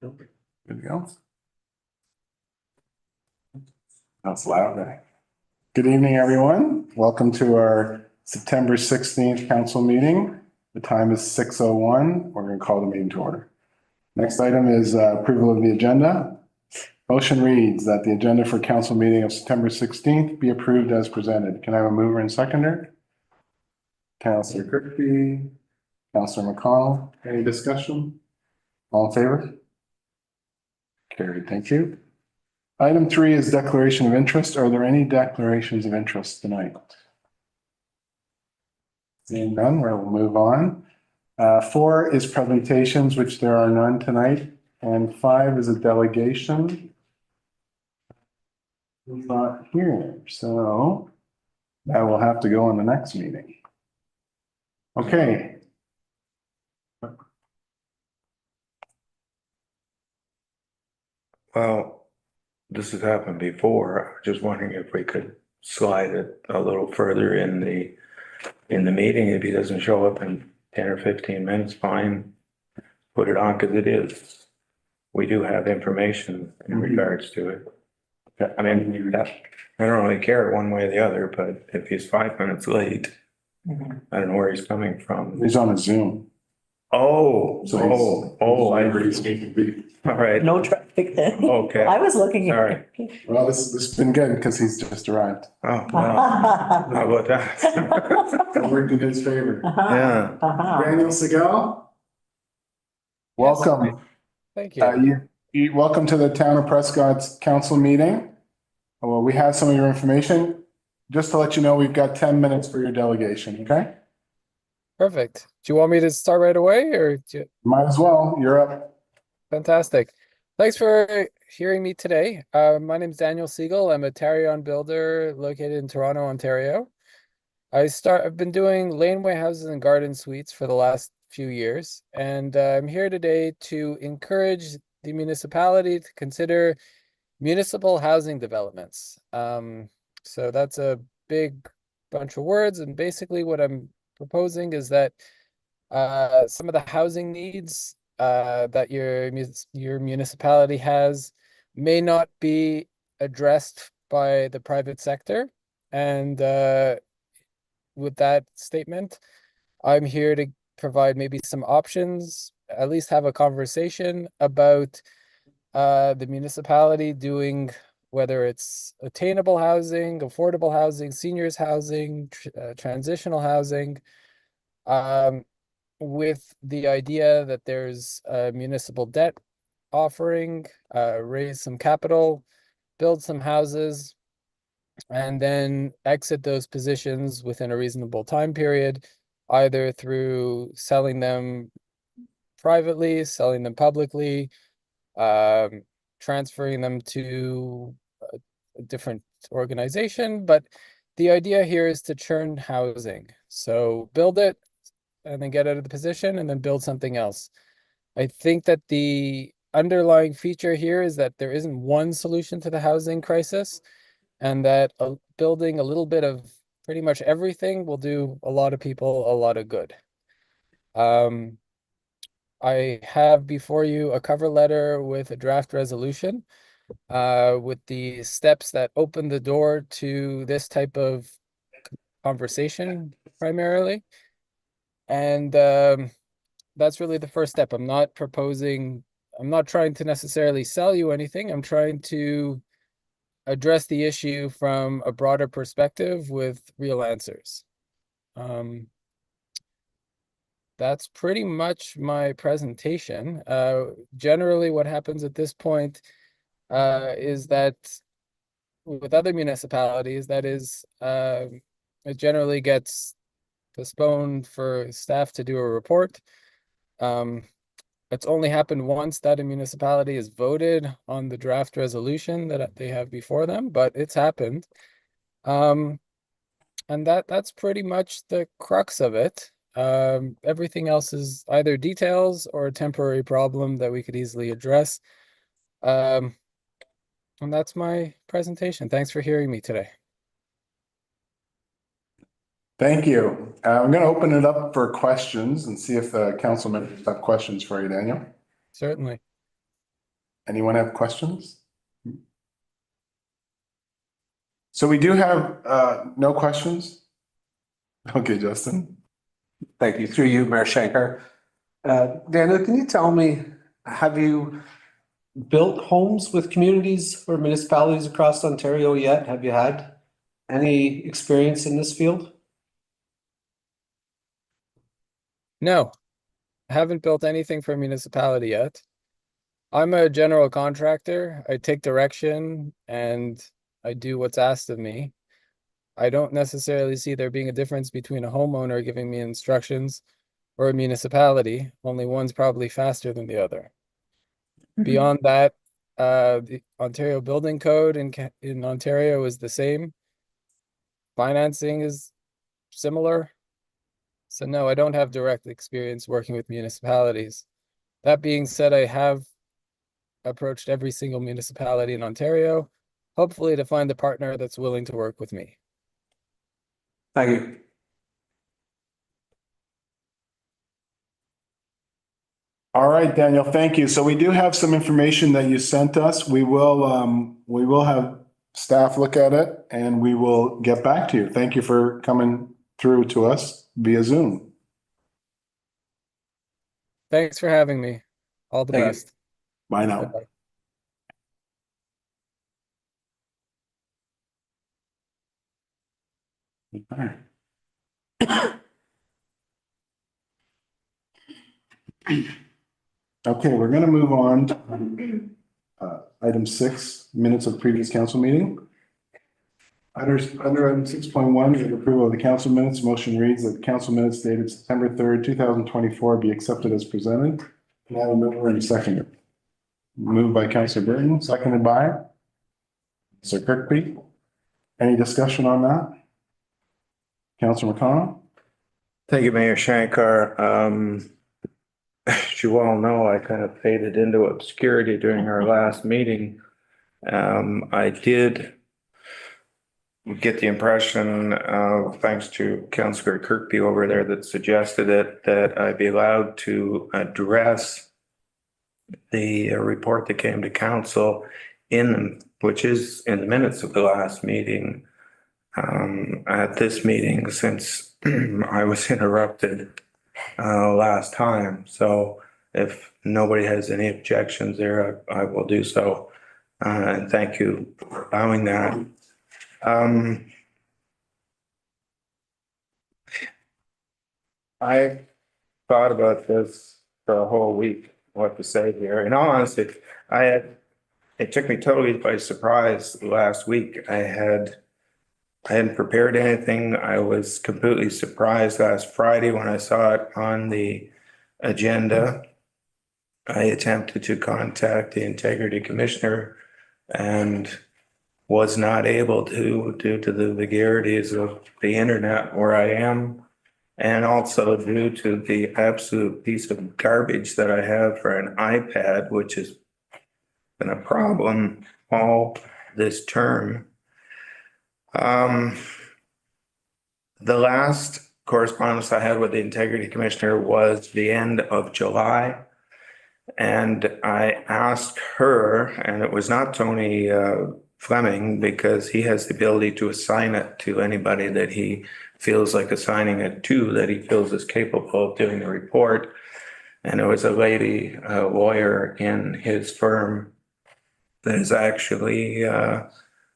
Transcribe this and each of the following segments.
Good to go. That's loud. Good evening, everyone. Welcome to our September 16th council meeting. The time is 6:01. We're going to call the meeting to order. Next item is approval of the agenda. Motion reads that the agenda for council meeting of September 16th be approved as presented. Can I have a mover and seconder? Councillor Kirkby, Councillor McConnell. Any discussion? All in favor? Carried. Thank you. Item 3 is declaration of interest. Are there any declarations of interest tonight? Seeing none, we'll move on. 4 is presentations, which there are none tonight. And 5 is a delegation. Who's not here, so that will have to go on the next meeting. Okay. Well, this has happened before. I was just wondering if we could slide it a little further in the meeting. If he doesn't show up in 10 or 15 minutes, fine. Put it on because it is. We do have information in regards to it. I mean, I don't really care one way or the other, but if he's 5 minutes late, I don't know where he's coming from. He's on a Zoom. Oh, all right. No traffic then. Okay. I was looking at. Sorry. Well, this has been good because he's just arrived. Oh, wow. How about that? It worked in his favor. Yeah. Daniel Segal. Welcome. Thank you. Welcome to the Town of Prescott's council meeting. Well, we have some of your information. Just to let you know, we've got 10 minutes for your delegation, okay? Perfect. Do you want me to start right away or Might as well. You're up. Fantastic. Thanks for hearing me today. My name is Daniel Siegel. I'm a Tarion builder located in Toronto, Ontario. I've been doing laneway houses and garden suites for the last few years, and I'm here today to encourage the municipality to consider municipal housing developments. So that's a big bunch of words, and basically what I'm proposing is that some of the housing needs that your municipality has may not be addressed by the private sector. And with that statement, I'm here to provide maybe some options, at least have a conversation about the municipality doing, whether it's attainable housing, affordable housing, seniors housing, transitional housing, with the idea that there's a municipal debt offering, raise some capital, build some houses, and then exit those positions within a reasonable time period, either through selling them privately, selling them publicly, transferring them to a different organization. But the idea here is to churn housing. So build it and then get out of the position and then build something else. I think that the underlying feature here is that there isn't one solution to the housing crisis, and that building a little bit of pretty much everything will do a lot of people a lot of good. I have before you a cover letter with a draft resolution with the steps that open the door to this type of conversation primarily. And that's really the first step. I'm not trying to necessarily sell you anything. I'm trying to address the issue from a broader perspective with real answers. That's pretty much my presentation. Generally, what happens at this point is that with other municipalities, that is, it generally gets postponed for staff to do a report. It's only happened once that a municipality has voted on the draft resolution that they have before them, but it's happened. And that's pretty much the crux of it. Everything else is either details or a temporary problem that we could easily address. And that's my presentation. Thanks for hearing me today. Thank you. I'm going to open it up for questions and see if the council members have questions for you, Daniel. Certainly. Anyone have questions? So we do have no questions? Okay, Justin. Thank you. Through you, Mayor Shankar. Daniel, can you tell me, have you built homes with communities or municipalities across Ontario yet? Have you had any experience in this field? No, I haven't built anything for a municipality yet. I'm a general contractor. I take direction and I do what's asked of me. I don't necessarily see there being a difference between a homeowner giving me instructions or a municipality. Only one's probably faster than the other. Beyond that, the Ontario Building Code in Ontario is the same. Financing is similar. So no, I don't have direct experience working with municipalities. That being said, I have approached every single municipality in Ontario, hopefully to find a partner that's willing to work with me. Thank you. All right, Daniel, thank you. So we do have some information that you sent us. We will have staff look at it and we will get back to you. Thank you for coming through to us via Zoom. Thanks for having me. All the Thank you. best. Bye now. Bye-bye. All right. Okay, we're gonna move on to item 6, minutes of previous council meeting. Under item 6.1, the approval of the council minutes, motion reads that the council minutes dated September 3rd, 2024 be accepted as presented. Can I have a mover and a seconder? Moved by Councilor Burton, seconded by Sir Kirkby. Any discussion on that? Councilor McConnell? Thank you, Mayor Shankar. As you all know, I kind of faded into obscurity during our last meeting. I did get the impression, thanks to Councillor Kirkby over there that suggested it, that I be allowed to address the report that came to council which is in the minutes of the last meeting, at this meeting, since I was interrupted last time. So if nobody has any objections there, I will do so. And thank you for allowing that. I thought about this for a whole week, what to say here. In all honesty, it took me totally by surprise last week. I hadn't prepared anything. I was completely surprised last Friday when I saw it on the agenda. I attempted to contact the Integrity Commissioner and was not able to due to the vagaries of the internet where I am, and also due to the absolute piece of garbage that I have for an iPad, which has been a problem all this term. The last correspondence I had with the Integrity Commissioner was the end of July. And I asked her, and it was not Tony Fleming, because he has the ability to assign it to anybody that he feels like assigning it to, that he feels is capable of doing the report. And it was a lady, a lawyer in his firm that has actually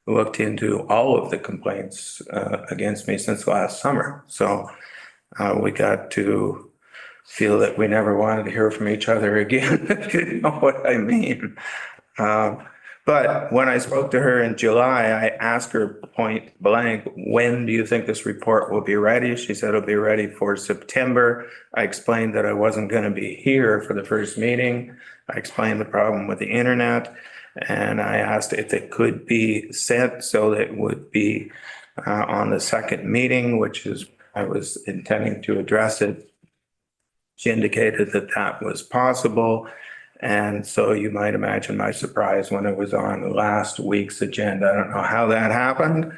looked into all of the complaints against me since last summer. So we got to feel that we never wanted to hear from each other again, if you know what I mean. But when I spoke to her in July, I asked her point blank, when do you think this report will be ready? She said it'll be ready for September. I explained that I wasn't going to be here for the first meeting. I explained the problem with the internet, and I asked if it could be sent so that it would be on the second meeting, which is I was intending to address it. She indicated that that was possible. And so you might imagine my surprise when it was on last week's agenda. I don't know how that happened.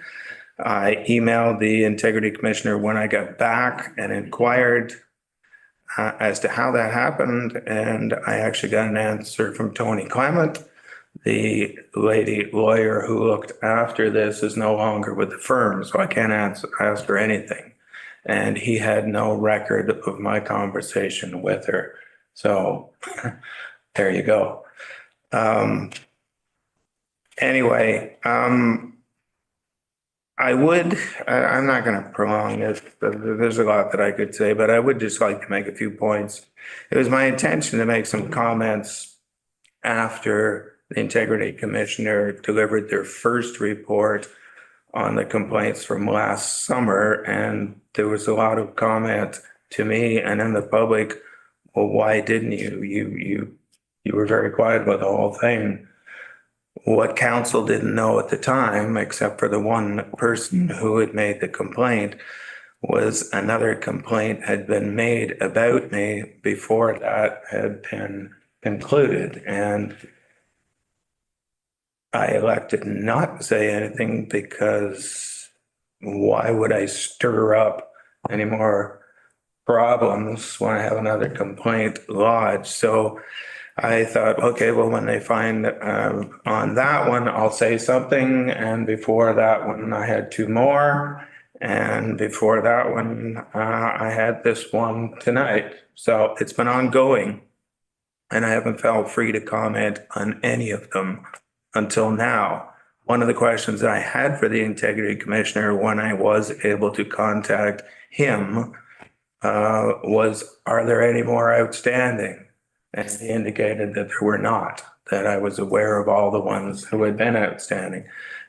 I emailed the Integrity Commissioner when I got back and inquired as to how that happened. And I actually got an answer from Tony Clement the lady lawyer who looked after this is no longer with the firm, so I can't ask her anything. And he had no record of my conversation with her. So there you go. Anyway, I'm not going to prolong this, but there's a lot that I could say, but I would just like to make a few points. It was my intention to make some comments after the Integrity Commissioner delivered their first report on the complaints from last summer, and there was a lot of comment to me and in the public, well, why didn't you? You were very quiet about the whole thing. What council didn't know at the time, except for the one person who had made the complaint, was another complaint had been made about me before that had been concluded. And I elected not to say anything because why would I stir up any more problems when I have another complaint lodged? So I thought, okay, well, when they find on that one, I'll say something. And before that one, I had two more. And before that one, I had this one tonight. So it's been ongoing. And I haven't felt free to comment on any of them until now. One of the questions that I had for the Integrity Commissioner when I was able to contact him was, are there any more outstanding? And he indicated that there were not, that I was aware of all the ones who had been outstanding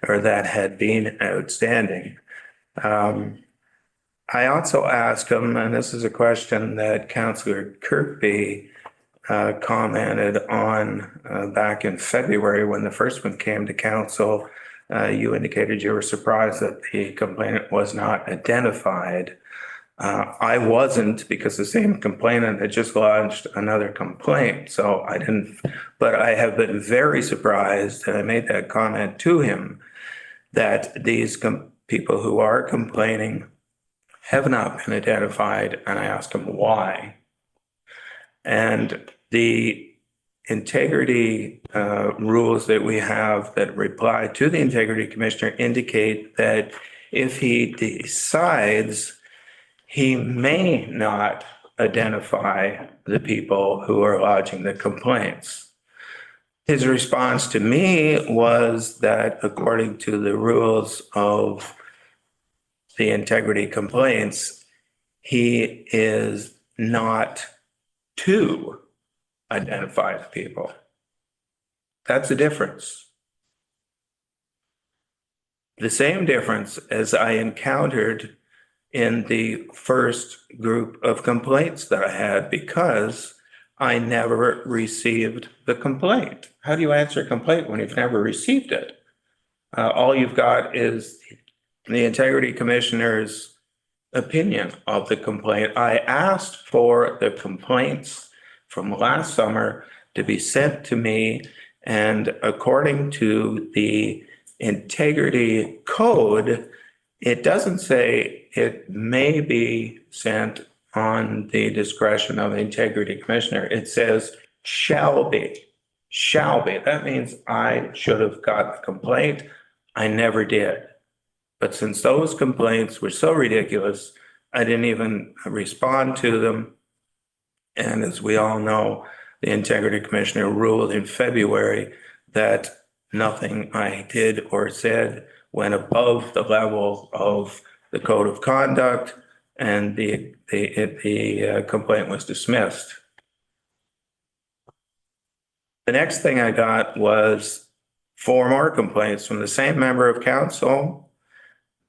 or that had been outstanding. I also asked him, and this is a question that Councillor Kirkby commented on back in February when the first one came to council. You indicated you were surprised that the complainant was not identified. I wasn't, because the same complainant had just lodged another complaint. So I didn't, but I have been very surprised, and I made that comment to him, that these people who are complaining have not been identified. And I asked him why. And the integrity rules that we have that reply to the Integrity Commissioner indicate that if he decides, he may not identify the people who are lodging the complaints. His response to me was that according to the rules of the integrity complaints, he is not to identify the people. That's the difference. The same difference as I encountered in the first group of complaints that I had, because I never received the complaint. How do you answer a complaint when you've never received it? All you've got is the Integrity Commissioner's opinion of the complaint. I asked for the complaints from last summer to be sent to me, and according to the Integrity Code, it doesn't say it may be sent on the discretion of the Integrity Commissioner. It says shall be. Shall be. That means I should have got the complaint. I never did. But since those complaints were so ridiculous, I didn't even respond to them. And as we all know, the Integrity Commissioner ruled in February that nothing I did or said went above the level of the code of conduct, and the complaint was dismissed. The next thing I got was 4 more complaints from the same member of council.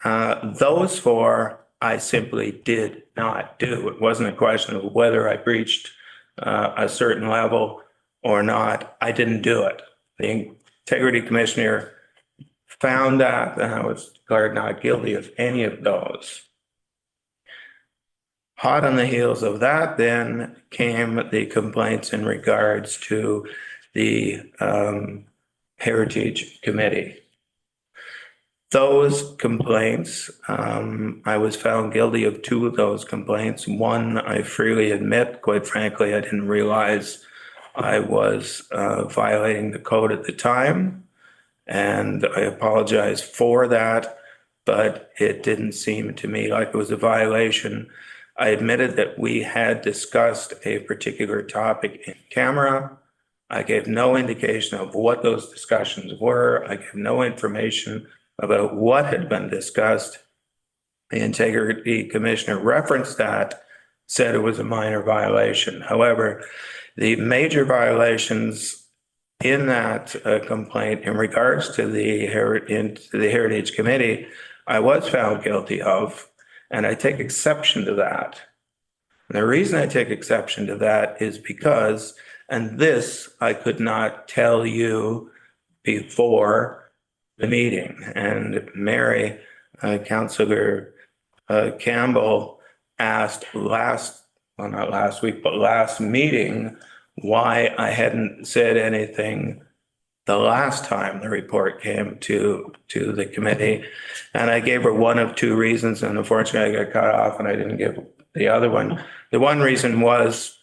Those 4 I simply did not do. It wasn't a question of whether I breached a certain level or not. I didn't do it. The Integrity Commissioner found that, and I was declared not guilty of any of those. Hot on the heels of that then came the complaints in regards to the Heritage Committee. Those complaints, I was found guilty of 2 of those complaints. One, I freely admit, quite frankly, I didn't realize I was violating the code at the time, and I apologize for that, but it didn't seem to me like it was a violation. I admitted that we had discussed a particular topic in camera. I gave no indication of what those discussions were. I gave no information about what had been discussed. The integrity commissioner referenced that, said it was a minor violation. However, the major violations in that complaint in regards to the Heritage Committee, I was found guilty of, and I take exception to that. And the reason I take exception to that is because, and this I could not tell you before the meeting, and Mary, Councillor Campbell asked not last week, but last meeting, why I hadn't said anything the last time the report came to the committee. And I gave her one of two reasons, and unfortunately I got cut off and I didn't give the other one. The one reason was,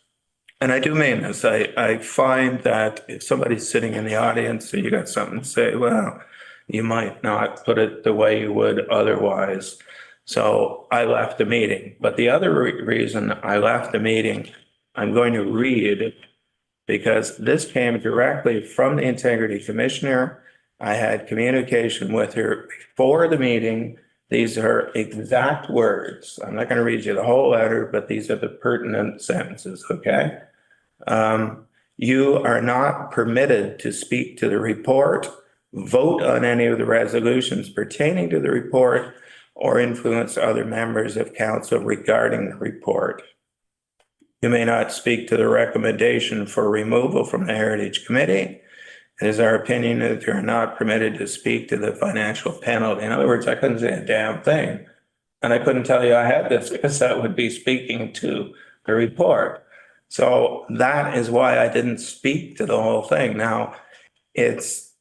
and I do mean this, I find that if somebody's sitting in the audience and you got something to say, well, you might not put it the way you would otherwise. So I left the meeting. But the other reason I left the meeting, I'm going to read, because this came directly from the Integrity Commissioner. I had communication with her before the meeting. These are exact words. I'm not going to read you the whole letter, but these are the pertinent sentences, okay? You are not permitted to speak to the report, vote on any of the resolutions pertaining to the report, or influence other members of council regarding the report. You may not speak to the recommendation for removal from the Heritage Committee. It is our opinion that you're not permitted to speak to the financial penalty. In other words, I couldn't say a damn thing. And I couldn't tell you I had this because that would be speaking to the report. So that is why I didn't speak to the whole thing. Now, it's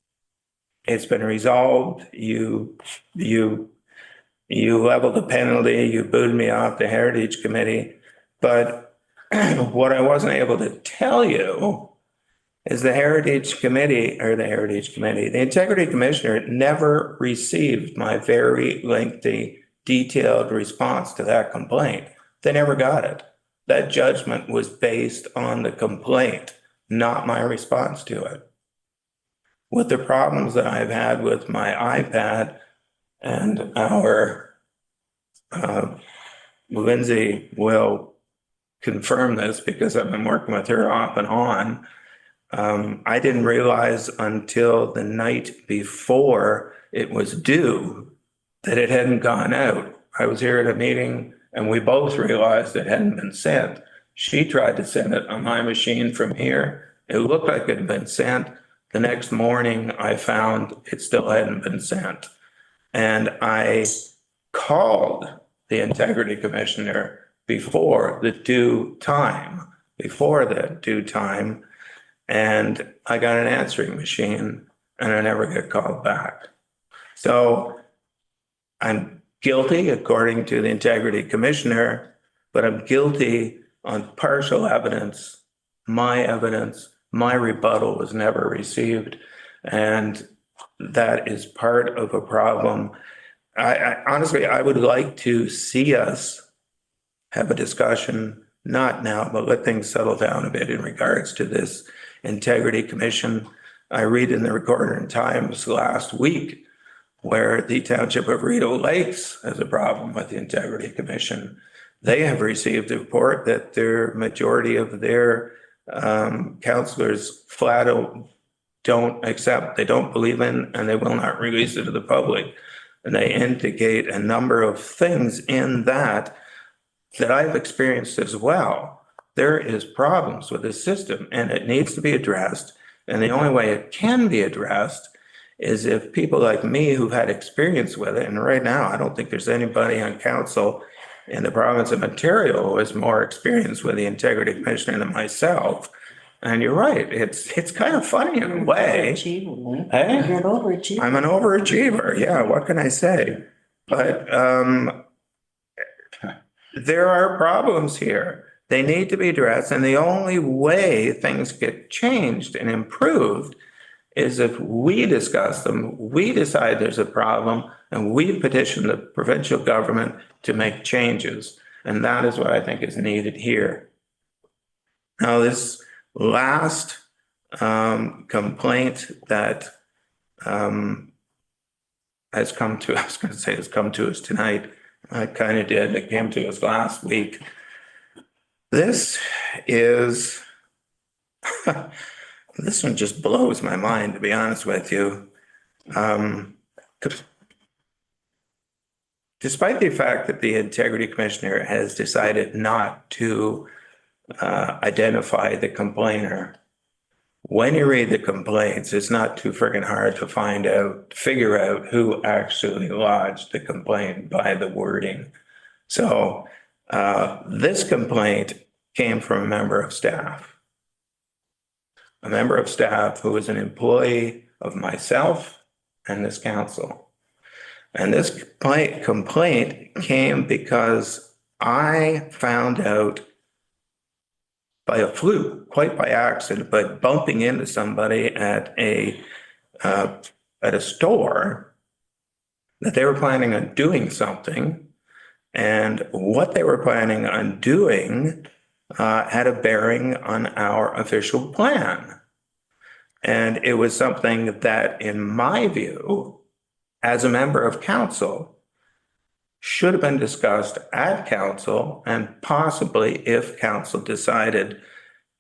been resolved. You leveled the penalty, you booted me off the Heritage Committee. But what I wasn't able to tell you is the Integrity Commissioner never received my very lengthy, detailed response to that complaint. They never got it. That judgment was based on the complaint, not my response to it. With the problems that I've had with my iPad, and our Lindsay will confirm this because I've been working with her off and on. I didn't realize until the night before it was due that it hadn't gone out. I was here at a meeting and we both realized it hadn't been sent. She tried to send it on my machine from here. It looked like it had been sent. The next morning I found it still hadn't been sent. And I called the Integrity Commissioner before the due time, and I got an answering machine and I never get called back. So I'm guilty according to the Integrity Commissioner, but I'm guilty on partial evidence. My rebuttal was never received. And that is part of a problem. I honestly, I would like to see us have a discussion, not now, but let things settle down a bit in regards to this Integrity Commission. I read in the Recorder and Times last week where the Township of Rideau Lakes has a problem with the Integrity Commission. They have received a report that their majority of their councillors flat out don't accept, they don't believe in, and they will not release it to the public. And they indicate a number of things in that I've experienced as well. There is problems with the system and it needs to be addressed. And the only way it can be addressed is if people like me who've had experience with it, and right now I don't think there's anybody on council in the province of Ontario who has more experience with the Integrity Commissioner than myself. And you're right, it's kind of funny in a way. Hey? You're an overachiever. I'm an overachiever, yeah, what can I say? But there are problems here. They need to be addressed, and the only way things get changed and improved is if we discuss them, we decide there's a problem, and we petition the provincial government to make changes. And that is what I think is needed here. Now, this last complaint that has come to, I was going to say has come to us tonight. I kind of did. It came to us last week. This is, this one just blows my mind, to be honest with you. Despite the fact that the Integrity Commissioner has decided not to identify the complainer, when you read the complaints, it's not too friggin' hard to figure out who actually lodged the complaint by the wording. So this complaint came from a member of staff. A member of staff who was an employee of myself and this council. And this complaint came because I found out by a fluke, quite by accident, by bumping into somebody at a store, that they were planning on doing something, and what they were planning on doing had a bearing on our official plan. And it was something that, in my view, as a member of council, should have been discussed at council, and possibly, if council decided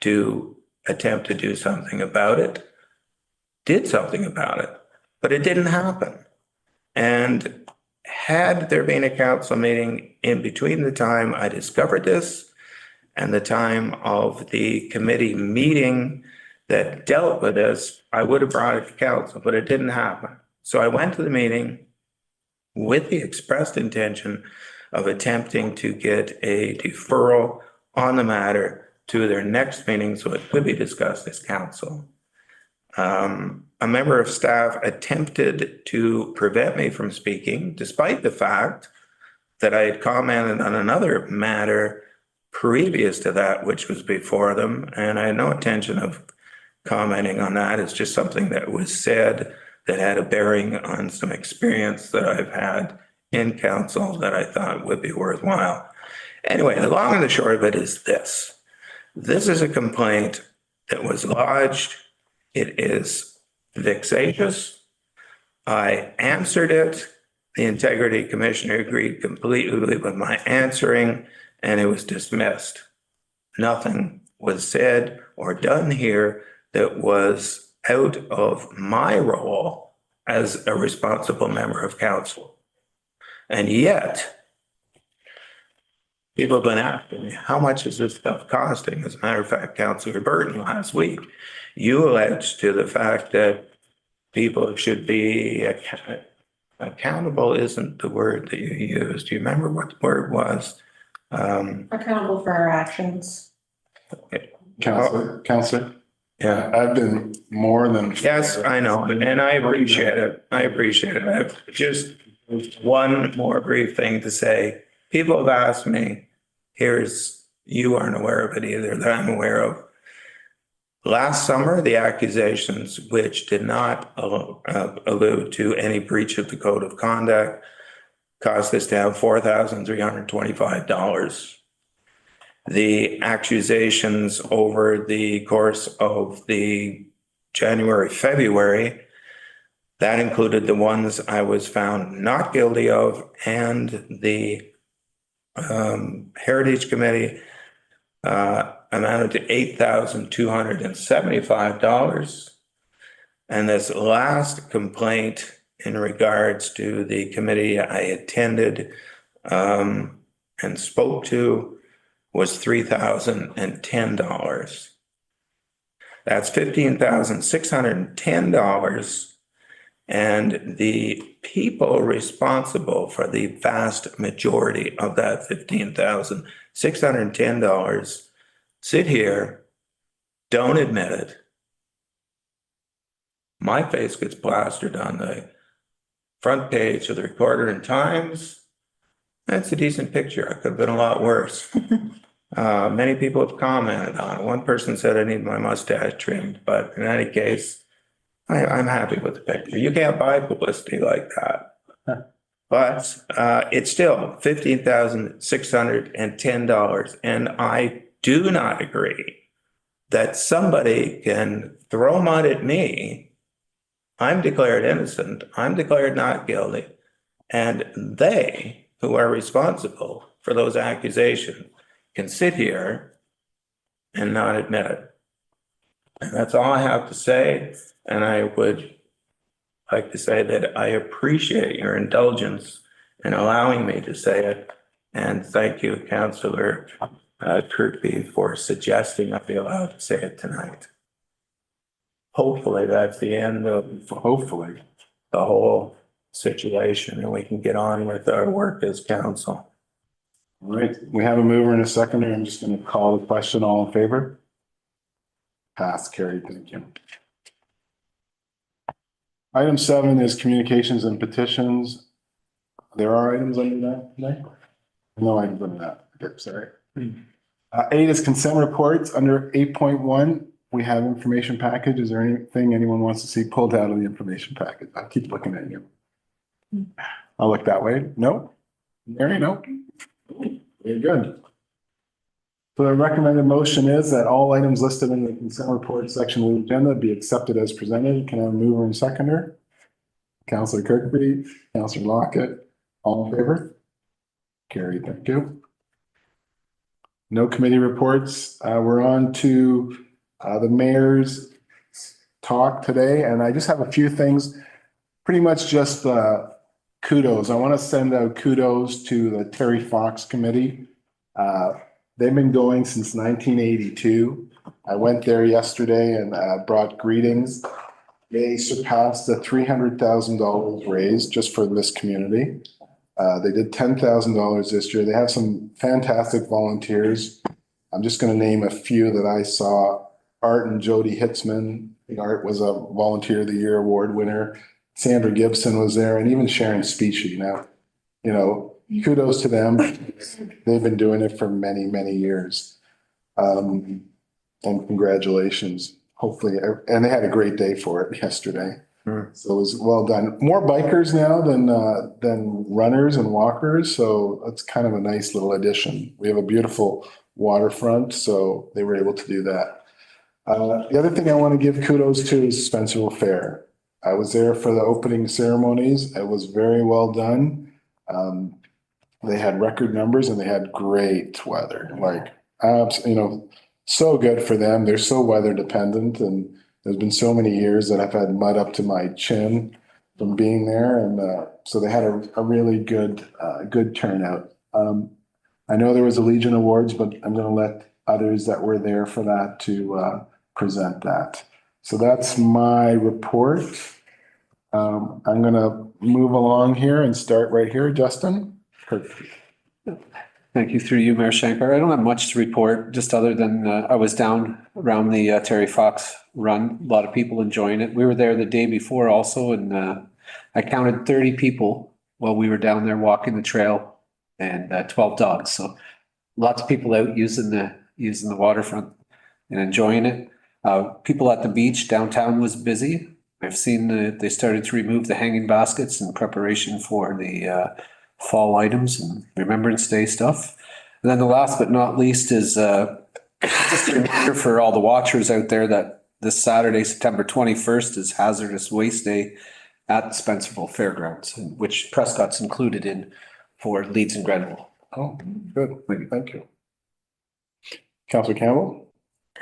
to attempt to do something about it, did something about it. But it didn't happen. And had there been a council meeting in between the time I discovered this and the time of the committee meeting that dealt with this, I would have brought it to council, but it didn't happen. So I went to the meeting with the expressed intention of attempting to get a deferral on the matter to their next meeting so it could be discussed as council. A member of staff attempted to prevent me from speaking, despite the fact that I had commented on another matter previous to that, which was before them, and I had no intention of commenting on that. It's just something that was said that had a bearing on some experience that I've had in council that I thought would be worthwhile. Anyway, the long and the short of it is this. This is a complaint that was lodged. It is vexatious. I answered it. The Integrity Commissioner agreed completely with my answering, and it was dismissed. Nothing was said or done here that was out of my role as a responsible member of council. And yet, people have been asking me, how much is this stuff costing? As a matter of fact, Councillor Burton last week, you alleged to the fact that people should be accountable isn't the word that you used. Do you remember what the word was? Accountable for our actions. Counselor, Yeah. I've been more than. Yes, I know, and I appreciate it. I appreciate it. I have just one more brief thing to say. People have asked me, you aren't aware of it either, that I'm aware of. Last summer, the accusations, which did not allude to any breach of the code of conduct, cost us to have $4,325. The accusations over the course of the January, February, that included the ones I was found not guilty of, and the Heritage Committee amounted to $8,275. And this last complaint in regards to the committee I attended and spoke to was $3,010. That's $15,610. And the people responsible for the vast majority of that $15,610 sit here, don't admit it. My face gets plastered on the front page of the Recorder and Times. That's a decent picture. I could have been a lot worse. Many people have commented on it. One person said I need my mustache trimmed, but in any case, I'm happy with the picture. You can't buy publicity like that. But it's still $15,610. And I do not agree that somebody can throw mud at me. I'm declared innocent. I'm declared not guilty. And they, who are responsible for those accusations, can sit here and not admit it. And that's all I have to say. And I would like to say that I appreciate your indulgence in allowing me to say it. And thank you, Councillor Kirkby, for suggesting I be allowed to say it tonight. Hopefully that's the end of Hopefully. the whole situation and we can get on with our work as council. All right, we have a mover and a seconder. I'm just going to call the question. All in favor? Pass, carried. Thank you. Item 7 is communications and petitions. There are items under that tonight? No items under that. Okay, sorry. 8 is consent reports. Under 8.1, we have information package. Is there anything anyone wants to see pulled out of the information package? I'll keep looking at you. I'll look that way. No? Mary, no? Very good. So the recommended motion is that all items listed in the consent report section of the agenda be accepted as presented. Can I have a mover and seconder? Councillor Kirkby, Councillor Lockett, all in favor? Carried, thank you. No committee reports. We're on to the mayor's talk today, and I just have a few things, pretty much just kudos. I want to send out kudos to the Terry Fox Committee. They've been going since 1982. I went there yesterday and brought greetings. They surpassed the $300,000 raised just for this community. They did $10,000 this year. They have some fantastic volunteers. I'm just going to name a few that I saw. Art and Jody Hitzman. I think Art was a Volunteer of the Year award winner. Sandra Gibson was there, and even Sharon Speechy. Now, you know, kudos to them. They've been doing it for many, many years. And congratulations. Hopefully, and they had a great day for it yesterday. So it was well done. More bikers now than runners and walkers. So it's kind of a nice little addition. We have a beautiful waterfront, so they were able to do that. The other thing I want to give kudos to is Spencerville Fair. I was there for the opening ceremonies. It was very well done. They had record numbers and they had great weather, like, so good for them. They're so weather dependent, and there's been so many years that I've had mud up to my chin from being there. And so they had a really good turnout. I know there was a Legion Awards, but I'm going to let others that were there for that to present that. So that's my report. I'm going to move along here and start right here. Justin? Thank you, through you, Mayor Shankar. I don't have much to report, just other than I was down around the Terry Fox run. A lot of people enjoying it. We were there the day before also, and I counted 30 people while we were down there walking the trail, and 12 dogs. So lots of people out using the waterfront and enjoying it. People at the beach downtown was busy. I've seen they started to remove the hanging baskets in preparation for the fall items and Remembrance Day stuff. And then the last but not least is just a reminder for all the watchers out there that this Saturday, September 21st, is Hazardous Waste Day at Spencerville Fairgrounds, which Prescott's included in for Leeds and Grenville. Oh, good. Thank you. Councillor Campbell?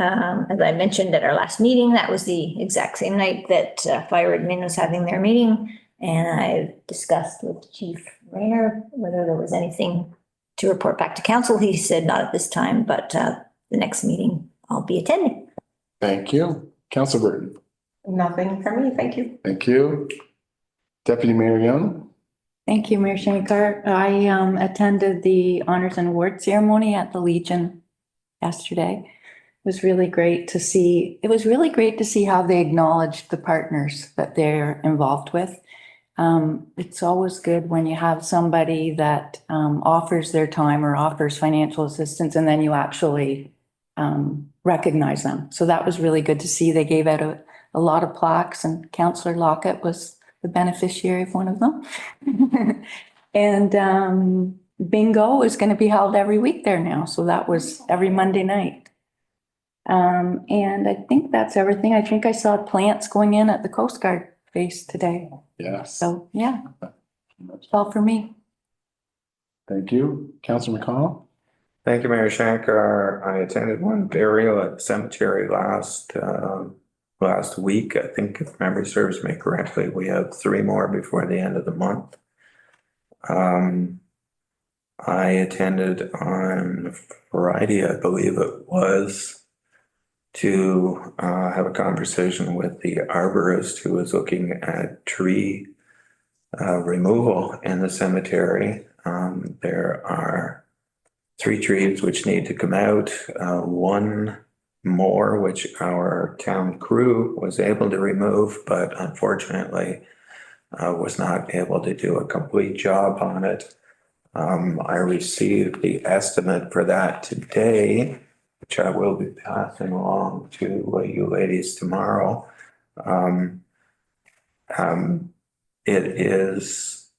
As I mentioned at our last meeting, that was the exact same night that Fire Admin was having their meeting. And I discussed with Chief Rayner whether there was anything to report back to council. He said not at this time, but the next meeting I'll be attending. Thank you. Councillor Burton? Nothing for me, thank you. Thank you. Deputy Mayor Young? Thank you, Mayor Shankar. I attended the Honors and Award ceremony at the Legion yesterday. It was really great to see. It was really great to see how they acknowledged the partners that they're involved with. It's always good when you have somebody that offers their time or offers financial assistance and then you actually recognize them. So that was really good to see. They gave out a lot of plaques and Councillor Lockett was the beneficiary of one of them. And bingo is going to be held every week there now. So that was every Monday night. And I think that's everything. I think I saw plants going in at the Coast Guard base today. Yes. So, yeah, that's all for me. Thank you. Councillor McConnell? Thank you, Mayor Shankar. I attended one burial at the cemetery last week. I think if memory serves me correctly, we have 3 more before the end of the month. I attended on Friday, I believe it was, to have a conversation with the arborist who was looking at tree removal in the cemetery. There are 3 trees which need to come out, 1 more which our town crew was able to remove, but unfortunately was not able to do a complete job on it. I received the estimate for that today, which I will be passing along to you ladies tomorrow. It is,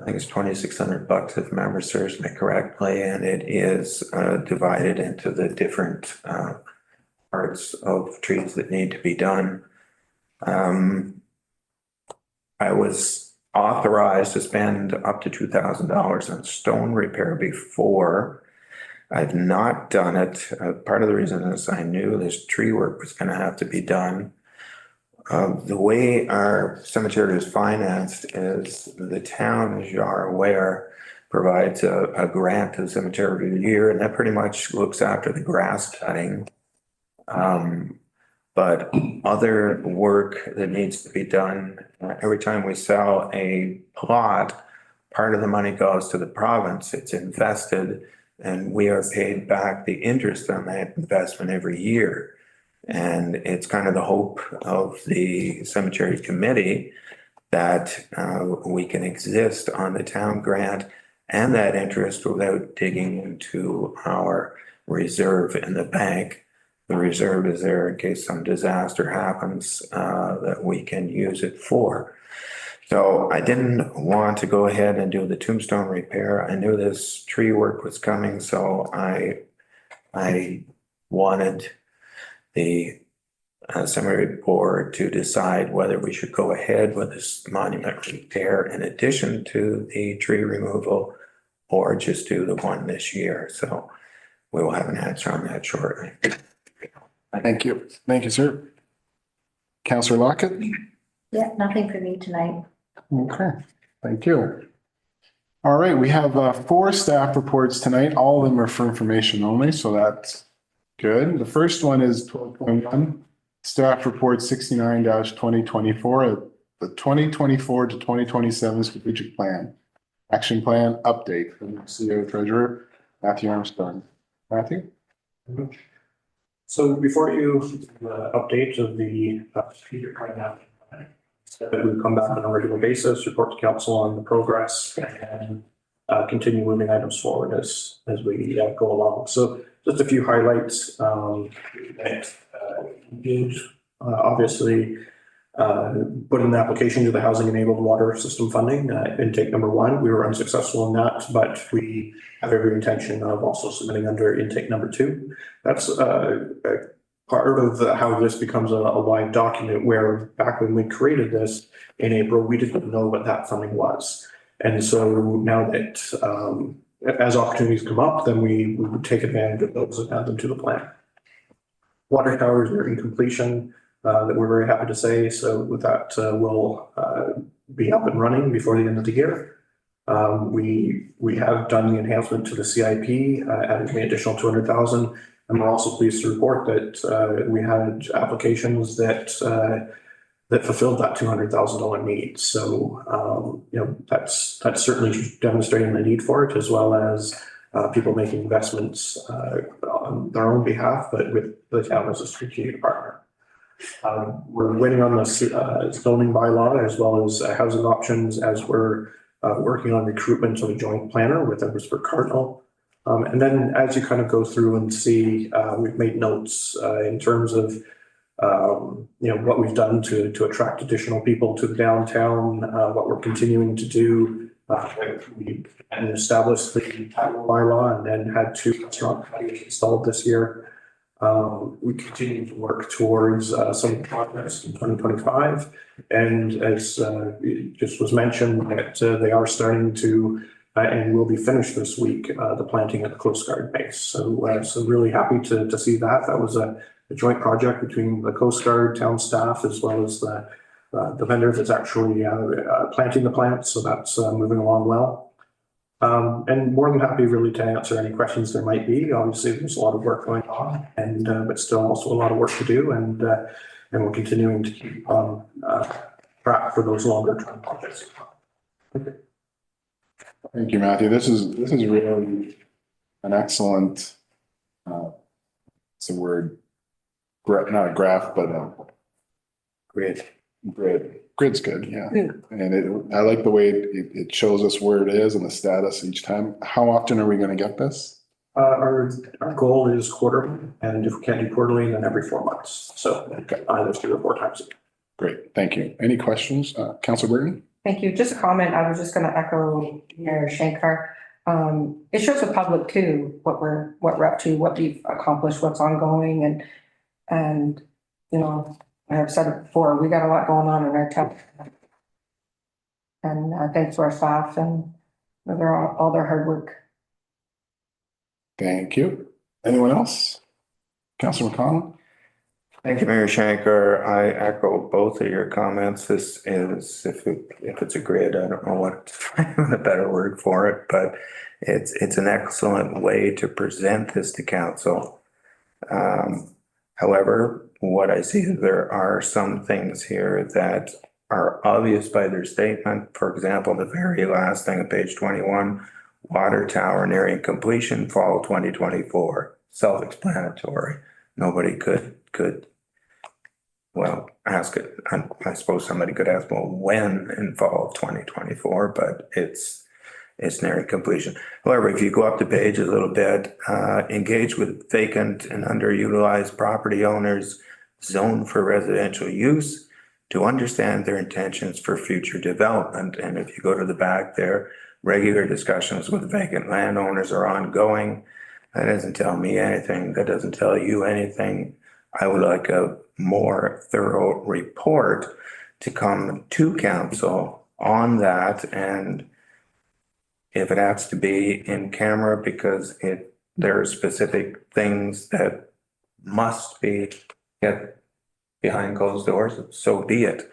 I think it's $2,600 if memory serves me correctly, and it is divided into the different parts of trees that need to be done. I was authorized to spend up to $2,000 on stone repair before. I've not done it. Part of the reason is I knew this tree work was going to have to be done. The way our cemetery is financed is the town, as you are aware, provides a grant to the cemetery every year, and that pretty much looks after the grass cutting. But other work that needs to be done, every time we sell a plot, part of the money goes to the province. It's invested and we are paid back the interest on that investment every year. And it's kind of the hope of the cemetery committee that we can exist on the town grant and that interest without digging into our reserve in the bank. The reserve is there in case some disaster happens that we can use it for. So I didn't want to go ahead and do the tombstone repair. I knew this tree work was coming, so I wanted the cemetery board to decide whether we should go ahead with this monument repair in addition to the tree removal or just do the one this year. So we will have an answer on that shortly. Thank you. Thank you, sir. Councillor Lockett? Yeah, nothing for me tonight. Okay, thank you. All right, we have 4 staff reports tonight. All of them are for information only, so that's good. The first one is 12.1, staff report 69-2024, the 2024 to 2027 strategic plan, action plan update from the CEO Treasurer, Matthew Armstrong. Matthew? So before you update of the strategic plan now, that we come back on a regular basis, report to council on the progress and continue moving items forward as we go along. So just a few highlights that did obviously put in the application to the housing enabled water system funding intake number 1. We were unsuccessful in that, but we have every intention of also submitting under intake number 2. That's part of how this becomes a live document, where back when we created this in April, we didn't know what that funding was. And so now that as opportunities come up, then we would take advantage of those and add them to the plan. Water towers are in completion, that we're very happy to say. So with that, we'll be up and running before the end of the year. We have done the enhancement to the CIP, added the additional 200,000. And we're also pleased to report that we had applications that fulfilled that $200,000 need. So that's certainly demonstrating the need for it, as well as people making investments on their own behalf, but with the town as a strategic partner. We're waiting on the zoning bylaw as well as housing options as we're working on recruitment of a joint planner with Eversburg Cardinal. And then as you kind of go through and see, we've made notes in terms of what we've done to attract additional people to the downtown, what we're continuing to do. We established the title bylaw and then had 2 restaurant patios installed this year. We continue to work towards some progress in 2025. And as just was mentioned, that they are starting to and will be finished this week, the planting of the Coast Guard base. So really happy to see that. That was a joint project between the Coast Guard, town staff, as well as the vendor that's actually planting the plants. So that's moving along well. And more than happy really to answer any questions there might be. Obviously, there's a lot of work going on, and but still also a lot of work to do, and we're continuing to keep on track for those longer term projects. Thank you, Matthew. This is really an excellent, it's a word, not a graph, but Great. Grid's good, yeah. And I like the way it shows us where it is and the status each time. How often are we going to get this? Our goal is quarterly, and if we can't do quarterly, then every 4 months. So either 3 or 4 times. Great, thank you. Any questions? Councilor Burton? Thank you. Just a comment. I was just going to echo Mayor Shankar. It shows the public too, what we're up to, what we've accomplished, what's ongoing. And, I have said it before, we got a lot going on in our town. And thanks to our staff and all their hard work. Thank you. Anyone else? Councilor McConnell? Thank you, Mayor Shankar. I echo both of your comments. This is, if it's a grid, I don't know what a better word for it, but it's an excellent way to present this to council. However, what I see is there are some things here that are obvious by their statement. For example, the very last thing on page 21, water tower nearing completion, fall 2024, self-explanatory. Nobody could ask it. I suppose somebody could ask, well, when in fall of 2024, but it's nearing completion. However, if you go up the page a little bit, engage with vacant and underutilized property owners zoned for residential use to understand their intentions for future development. And if you go to the back there, regular discussions with vacant landowners are ongoing. That doesn't tell me anything. That doesn't tell you anything. I would like a more thorough report to come to council on that, and if it has to be in camera because there are specific things that must be kept behind closed doors, so be it.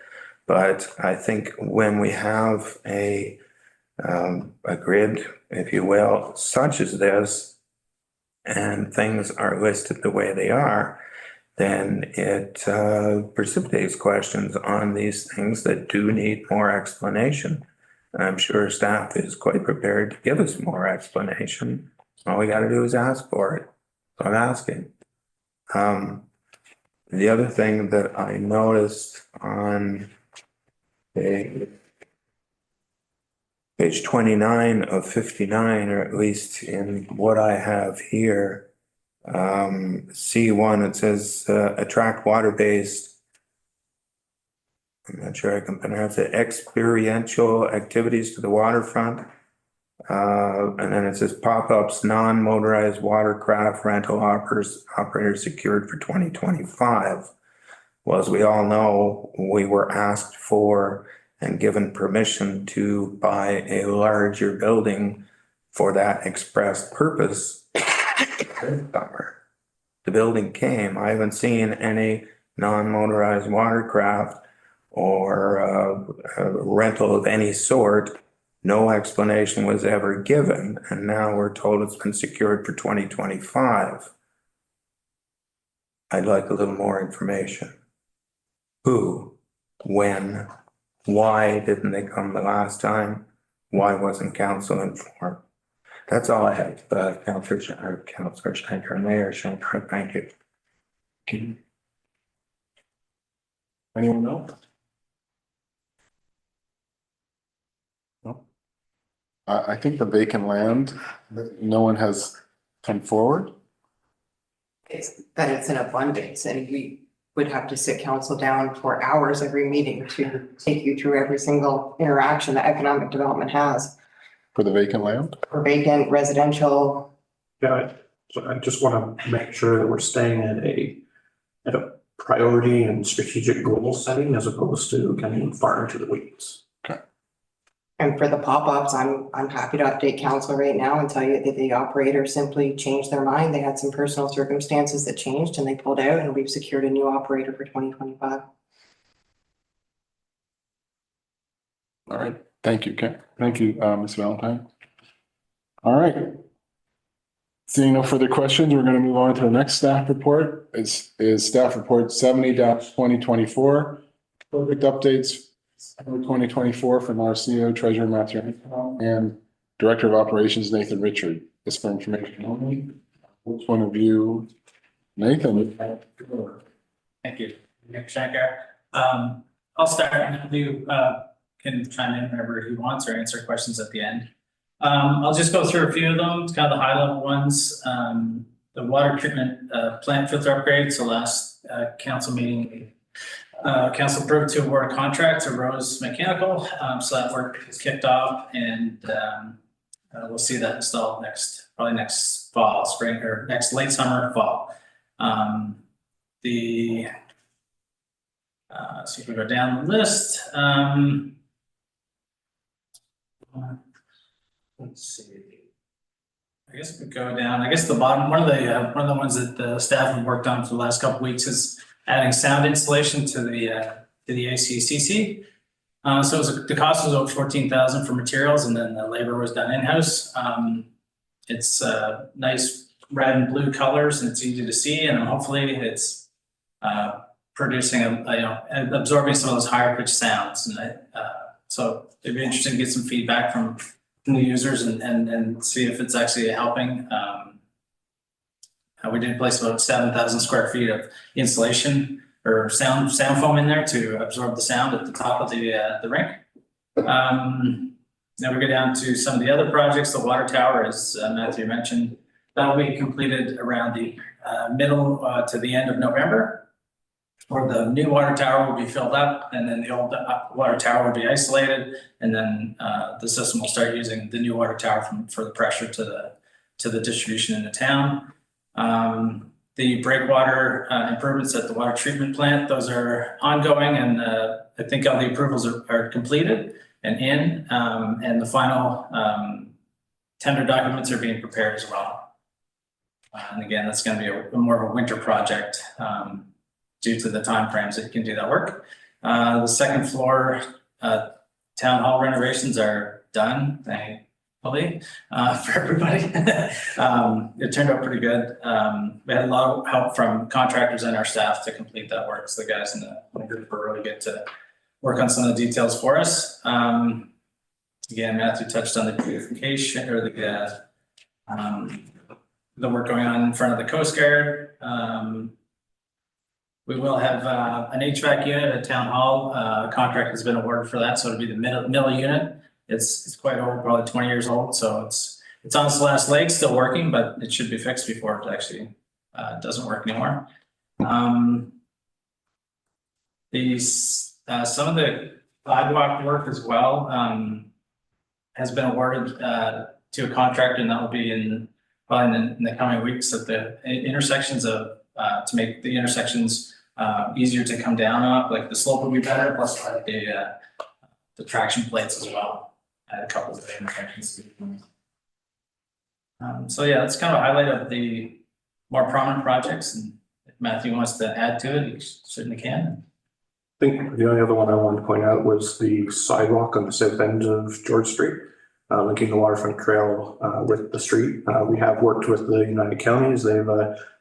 But I think when we have a grid, if you will, such as this, and things are listed the way they are, then it precipitates questions on these things that do need more explanation. I'm sure staff is quite prepared to give us more explanation. All we got to do is ask for it. So I'm asking. The other thing that I noticed on page 29 of 59, or at least in what I have here, C1, it says attract water-based, I'm not sure I can pronounce it, experiential activities to the waterfront. And then it says pop-ups, non-motorized watercraft rental operators secured for 2025. Well, as we all know, we were asked for and given permission to buy a larger building for that express purpose. Summer. The building came. I haven't seen any non-motorized watercraft or rental of any sort. No explanation was ever given, and now we're told it's been secured for 2025. I'd like a little more information. Who, when, why didn't they come the last time? Why wasn't council informed? That's all I have, Councillor Shankar, Mayor Shankar, thank you. Anyone else? No? I think the vacant land, no one has come forward. It's that it's an abundance and we would have to sit council down for hours every meeting to take you through every single interaction that economic development has For the vacant land? for vacant, residential. Yeah, so I just want to make sure that we're staying at a priority and strategic goal setting as opposed to getting far into the weeds. And for the pop-ups, I'm happy to update council right now and tell you that the operator simply changed their mind. They had some personal circumstances that changed and they pulled out, and we've secured a new operator for 2025. All right, thank you, Ken. Thank you, Ms. Valentine. All right. Seeing no further questions, we're going to move on to the next staff report. Is staff report 70-2024. Project updates for 2024 from our CEO, Treasurer Matthew, and Director of Operations, Nathan Richard. This for information only. Which one of you, Nathan? Thank you, Nick Shankar. I'll start, and you can chime in whenever he wants or answer questions at the end. I'll just go through a few of them, kind of the high level ones. The water treatment plant filter upgrade. So last council meeting, council approved to award a contract to Rose Mechanical. So that work is kicked off, and we'll see that installed probably next fall, spring, or next late summer, fall. So if we go down the list, let's see. I guess we go down. I guess the bottom one of the ones that the staff have worked on for the last couple of weeks is adding sound installation to the ACCC. So the cost was over $14,000 for materials, and then the labor was done in-house. It's nice red and blue colors, and it's easy to see, and hopefully it's producing absorbing some of those higher pitched sounds. And so it'd be interesting to get some feedback from the users and see if it's actually helping. We did place about 7,000 square feet of insulation or sound foam in there to absorb the sound at the top of the rink. Now we go down to some of the other projects. The water tower, as Matthew mentioned, that'll be completed around the middle to the end of November. Or the new water tower will be filled up, and then the old water tower will be isolated, and then the system will start using the new water tower for the pressure to the distribution in the town. The breakwater improvements at the water treatment plant, those are ongoing, and I think all the approvals are completed and in, and the final tender documents are being prepared as well. And again, that's going to be more of a winter project. Due to the timeframes that you can do that work. The second floor town hall renovations are done, thankfully, for everybody. It turned out pretty good. We had a lot of help from contractors and our staff to complete that work. So the guys in the group were really good to work on some of the details for us. Again, Matthew touched on the beautification or the work going on in front of the Coast Guard. We will have an HVAC unit at Town Hall. A contract has been awarded for that, so it'll be the middle unit. It's quite old, probably 20 years old, so it's on its last leg, still working, but it should be fixed before it actually doesn't work anymore. Some of the sidewalk work as well has been awarded to a contractor, and that will be probably in the coming weeks at the intersections of to make the intersections easier to come down on. Like the slope will be better, plus the traction plates as well at a couple of the intersections. So yeah, that's kind of a highlight of the more prominent projects, and if Matthew wants to add to it, he certainly can. I think the only other one I wanted to point out was the sidewalk on the south end of George Street, linking the waterfront trail with the street. We have worked with the United Counties. They've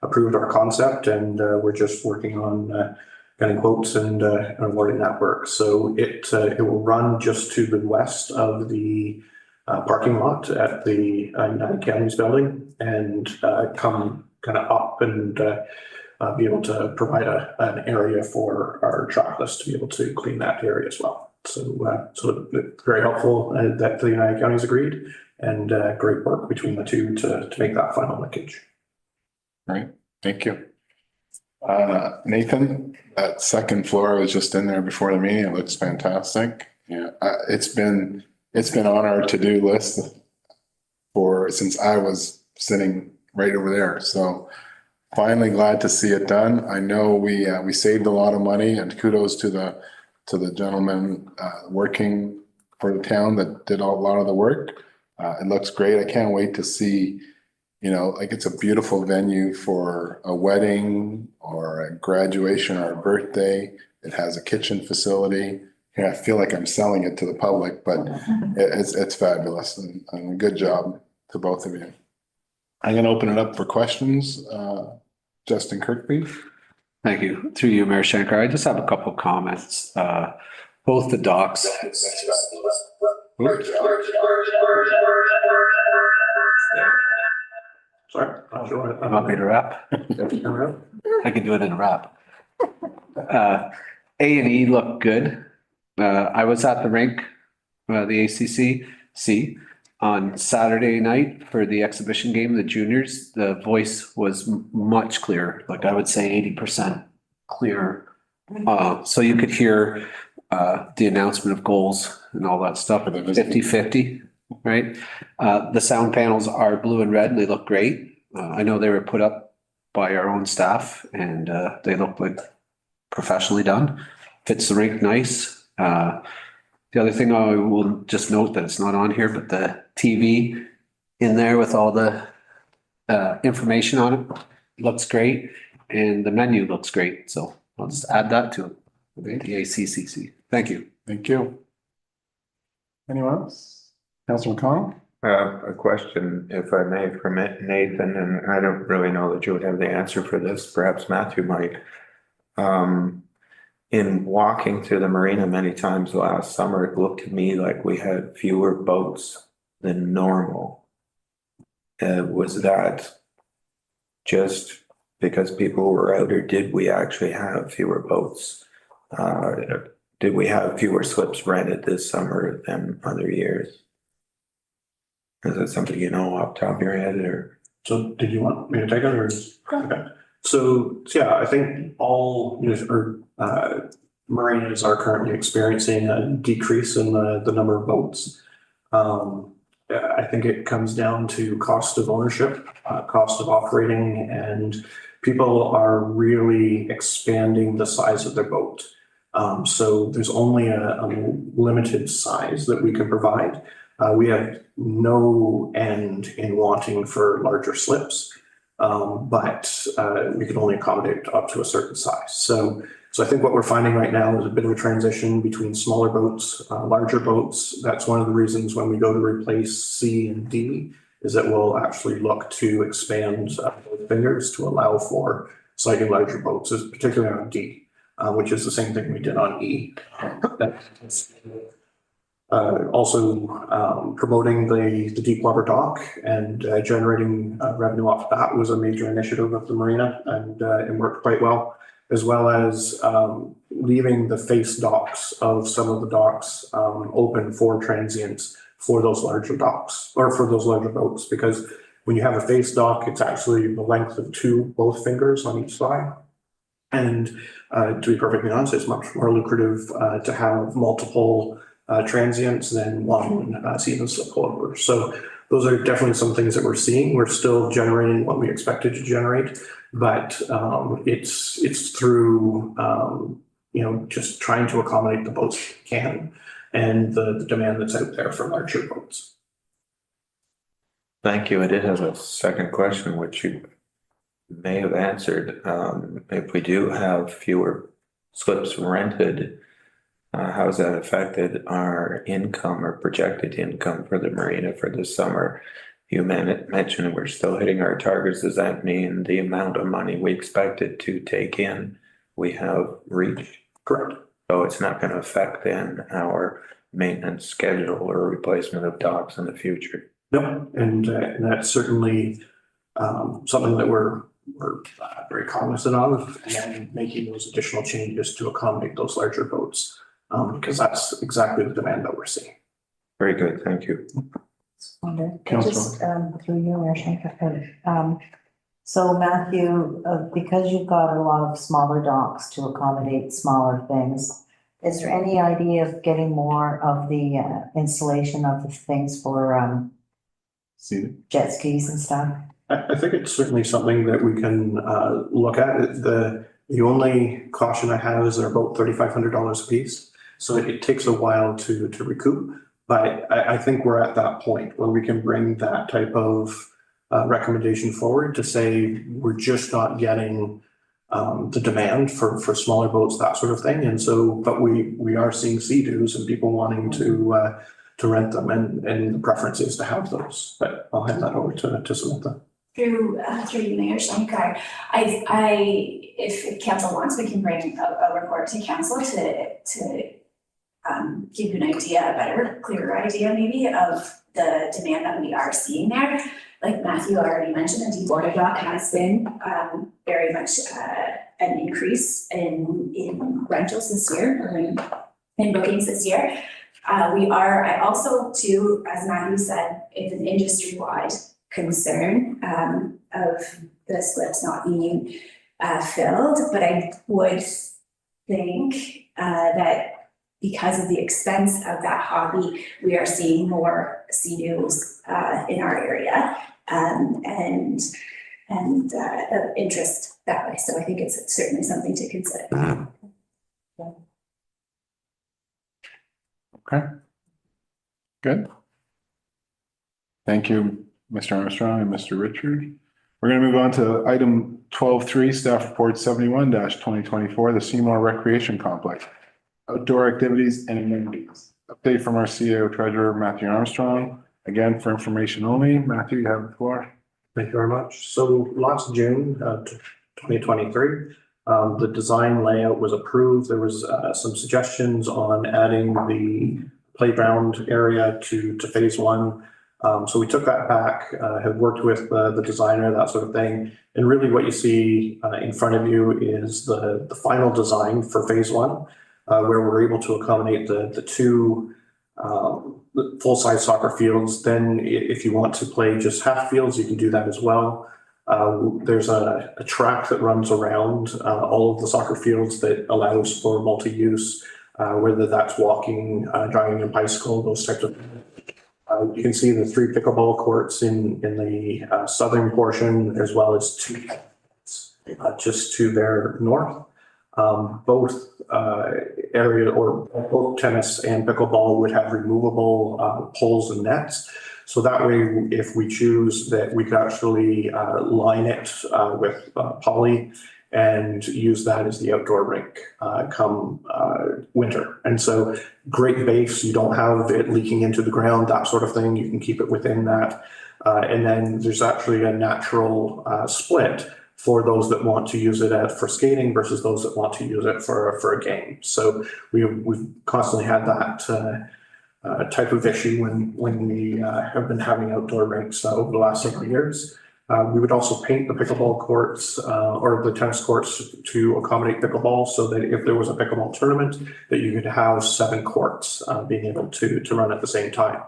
approved our concept, and we're just working on getting quotes and awarding that work. So it will run just to the west of the parking lot at the United Counties building, and come kind of up and be able to provide an area for our trackless to be able to clean that area as well. So very helpful that the United Counties agreed, and great work between the two to make that final linkage. All right, thank you. Nathan, that second floor, I was just in there before the meeting. It looks fantastic. Yeah, it's been on our to-do list since I was sitting right over there. So finally glad to see it done. I know we saved a lot of money, and kudos to the gentleman working for the town that did a lot of the work. It looks great. I can't wait to see, like it's a beautiful venue for a wedding or a graduation or a birthday. It has a kitchen facility. Yeah, I feel like I'm selling it to the public, but it's fabulous, and good job to both of you. I'm going to open it up for questions. Justin Kirkby. Thank you. Through you, Mayor Shankar. I just have a couple of comments. Both the docks. Sorry. You want me to wrap? I can do it in a wrap. A&E looked good. I was at the rink, the ACC on Saturday night for the exhibition game, the juniors. The voice was much clearer, like I would say 80% clearer. So you could hear the announcement of goals and all that stuff, 50-50, right? The sound panels are blue and red and they look great. I know they were put up by our own staff and they look like professionally done. Fits the rink nice. The other thing I will just note that it's not on here, but the TV in there with all the information on it looks great, and the menu looks great. So I'll just add that to it. The ACCC. Thank you. Thank you. Anyone else? Councilor McConnell? A question, if I may, from Nathan, and I don't really know that you would have the answer for this. Perhaps Matthew might. In walking through the marina many times last summer, it looked to me like we had fewer boats than normal. Was that just because people were out, or did we actually have fewer boats? Did we have fewer slips rented this summer than other years? Is that something you know off the top of your head, or? So did you want me to take it or? Okay. So yeah, I think all marinas are currently experiencing a decrease in the number of boats. I think it comes down to cost of ownership, cost of operating, and people are really expanding the size of their boat. So there's only a limited size that we can provide. We have no end in wanting for larger slips. But we can only accommodate up to a certain size. So I think what we're finding right now is a bit of a transition between smaller boats, larger boats. That's one of the reasons when we go to replace C and D is that we'll actually look to expand those fingers to allow for slightly larger boats, particularly on D, which is the same thing we did on E. Also promoting the deep water dock and generating revenue off that was a major initiative of the marina, and it worked quite well as leaving the face docks of some of the docks open for transients for those larger docks or for those larger boats, because when you have a face dock, it's actually the length of both fingers on each side. And to be perfectly honest, it's much more lucrative to have multiple transients than one season slip over. So those are definitely some things that we're seeing. We're still generating what we expected to generate, but it's through just trying to accommodate the boats we can and the demand that's out there for larger boats. Thank you. I did have a second question, which you may have answered. If we do have fewer slips rented, how has that affected our income or projected income for the marina for this summer? You mentioned we're still hitting our targets. Does that mean the amount of money we expected to take in, we have reached? Correct. So it's not going to affect then our maintenance schedule or replacement of docks in the future? No, and that's certainly something that we're we're very cognizant of, and then making those additional changes to accommodate those larger boats. Because that's exactly the demand that we're seeing. Very good, thank you. Wonder, Councillor. just through you, Mayor Schenker. So Matthew, because you've got a lot of smaller docks to accommodate smaller things, is there any idea of getting more of the installation of the things for See, jet skis and stuff? I think it's certainly something that we can look at. The only caution I have is they're about $3,500 a piece. So it takes a while to recoup. But I think we're at that point where we can bring that type of recommendation forward to say we're just not getting the demand for smaller boats, that sort of thing. And so, but we are seeing sea-doos and people wanting to rent them, and the preference is to have those. But I'll hand that over to Samantha. Through you, Mayor Schenker, if council wants, we can bring a report to council to give you an idea, a better, clearer idea maybe of the demand that we are seeing there. Like Matthew already mentioned, the deep water dock has been very much an increase in rentals this year, or in bookings this year. I also too, as Matthew said, it's an industry-wide concern of the slips not being filled, but I would think that because of the expense of that hobby, we are seeing more sea-doos in our area and of interest that way. So I think it's certainly something to consider. okay. Good. Thank you, Mr. Armstrong and Mr. Richard. We're going to move on to item 12.3, staff report 71-2024, the Seymour Recreation Complex. Outdoor activities and amenities. Update from our CEO Treasurer, Matthew Armstrong. Again, for information only. Matthew, you have the floor. Thank you very much. So last June, 2023, the design layout was approved. There was some suggestions on adding the playground area to phase one. So we took that back, have worked with the designer, that sort of thing. And really what you see in front of you is the final design for phase one, where we're able to accommodate the two full-size soccer fields. Then if you want to play just half fields, you can do that as well. There's a track that runs around all of the soccer fields that allows for multi-use, whether that's walking, driving a bicycle, those types of things. You can see the 3 pickleball courts in the southern portion, as well as 2 just to their north. Both area or both tennis and pickleball would have removable poles and nets. So that way, if we choose that, we could actually line it with poly and use that as the outdoor rink come winter. And so great base, you don't have it leaking into the ground, that sort of thing. You can keep it within that. And then there's actually a natural split for those that want to use it for skating versus those that want to use it for a game. So we've constantly had that type of issue when we have been having outdoor rinks over the last several years. We would also paint the pickleball courts or the tennis courts to accommodate pickleball, so that if there was a pickleball tournament, that you could have 7 courts being able to run at the same time.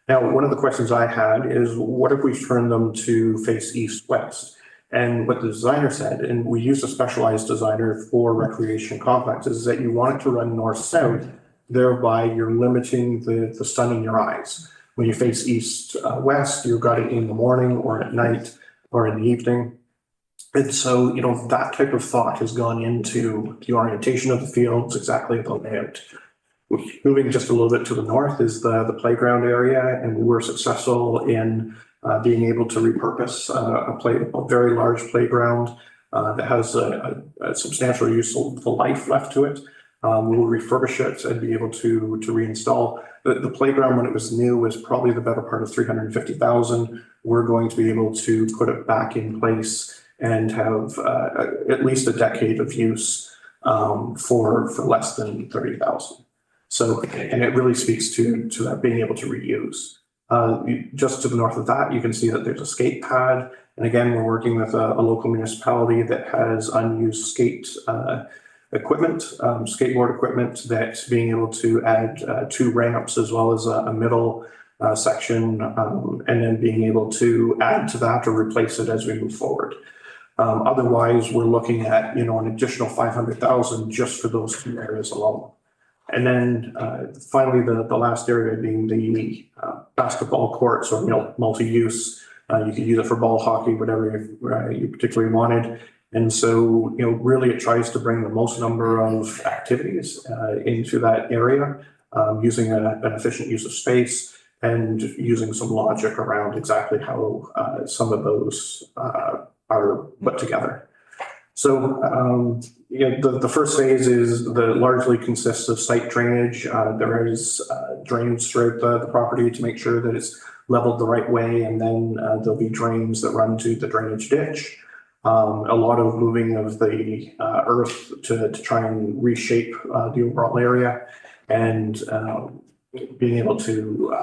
Now, one of the questions I had is, what if we turn them to face east-west? And what the designer said, and we used a specialized designer for recreation complexes, is that you want it to run north-south, thereby you're limiting the sun in your eyes. When you face east-west, you've got it in the morning or at night or in the evening. And so, you know, that type of thought has gone into the orientation of the fields, exactly the layout. Moving just a little bit to the north is the playground area, and we were successful in being able to repurpose a very large playground that has a substantial useful life left to it. We'll refurbish it and be able to reinstall. The playground, when it was new, was probably the better part of $350,000. We're going to be able to put it back in place and have at least a decade of use for less than $30,000. So, and it really speaks to that being able to reuse. Just to the north of that, you can see that there's a skate pad And again, we're working with a local municipality that has unused equipment, skateboard equipment, that being able to add 2 ramps as well as a middle section, and then being able to add to that or replace it as we move forward. Otherwise, we're looking at, an additional 500,000 just for those 2 areas alone. And then finally, the last area being the basketball courts, or, multi-use. You could use it for ball, hockey, whatever you particularly wanted. And so, really it tries to bring the most number of activities into that area, using an efficient use of space and using some logic around exactly how some of those are put together. So, the first phase largely consists of site drainage. There is drains throughout the property to make sure that it's leveled the right way, and then there'll be drains that run to the drainage ditch. A lot of moving of the earth to try and reshape the overall area, and being able to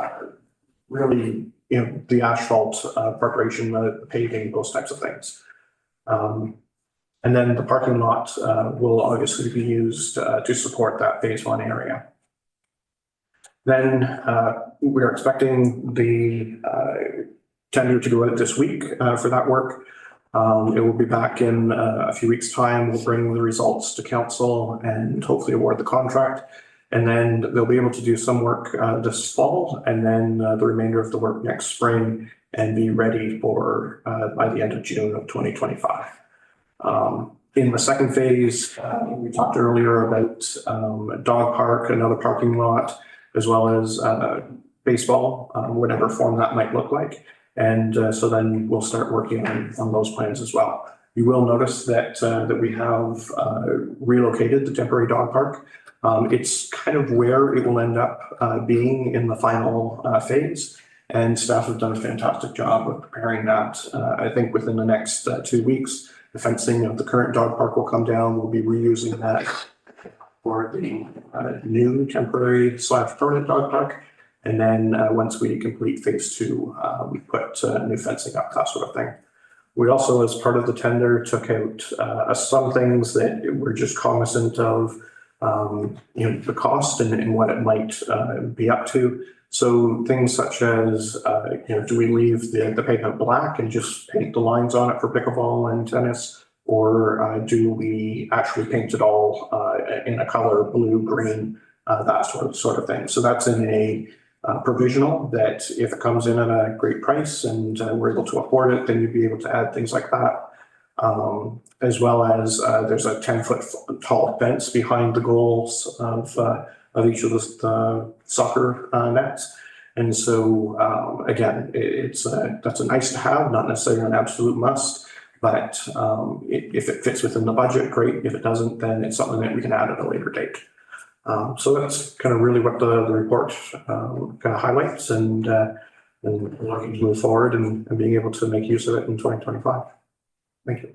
really, the asphalt preparation, the paving, those types of things. And then the parking lot will obviously be used to support that phase 1 area. Then we're expecting the tender to go out this week for that work. It will be back in a few weeks' time. We'll bring the results to council and hopefully award the contract. And then they'll be able to do some work this fall, and then the remainder of the work next spring, and be ready for by the end of June of 2025. In the second phase, we talked earlier about a dog park, another parking lot, as well as baseball, whatever form that might look like. And so then we'll start working on those plans as well. You will notice that we have relocated the temporary dog park. It's kind of where it will end up being in the final phase. And staff have done a fantastic job of preparing that. I think within the next 2 weeks, the fencing of the current dog park will come down. We'll be reusing that for the new temporary / permanent dog park. And then once we complete phase 2, we put new fencing up, that sort of thing. We also, as part of the tender, took out some things that we're just cognizant of, the cost and what it might be up to. So things such as, do we leave the pavement black and just paint the lines on it for pickleball and tennis? Or do we actually paint it all in a color, blue, green, that sort of thing. So that's in a provisional that if it comes in at a great price and we're able to afford it, then you'd be able to add things like that. As well as there's a 10-foot tall fence behind the goals of each of the soccer nets. And so again, that's a nice to have, not necessarily an absolute must, but if it fits within the budget, great. If it doesn't, then it's something that we can add at a later date. So that's kind of really what the report kind of highlights, and looking to move forward and being able to make use of it in 2025. Thank you.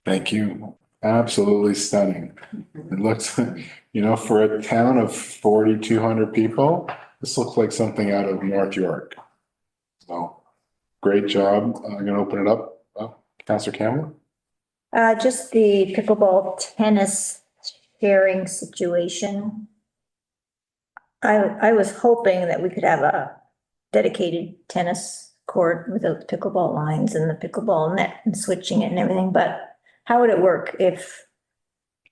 Thank you. Absolutely stunning. It looks, for a town of 4,200 people, this looks like something out of North York. So great job. I'm going to open it up. Councillor Campbell. Just the pickleball tennis sharing situation. I was hoping that we could have a dedicated tennis court without pickleball lines and the pickleball net and switching it and everything, but how would it work if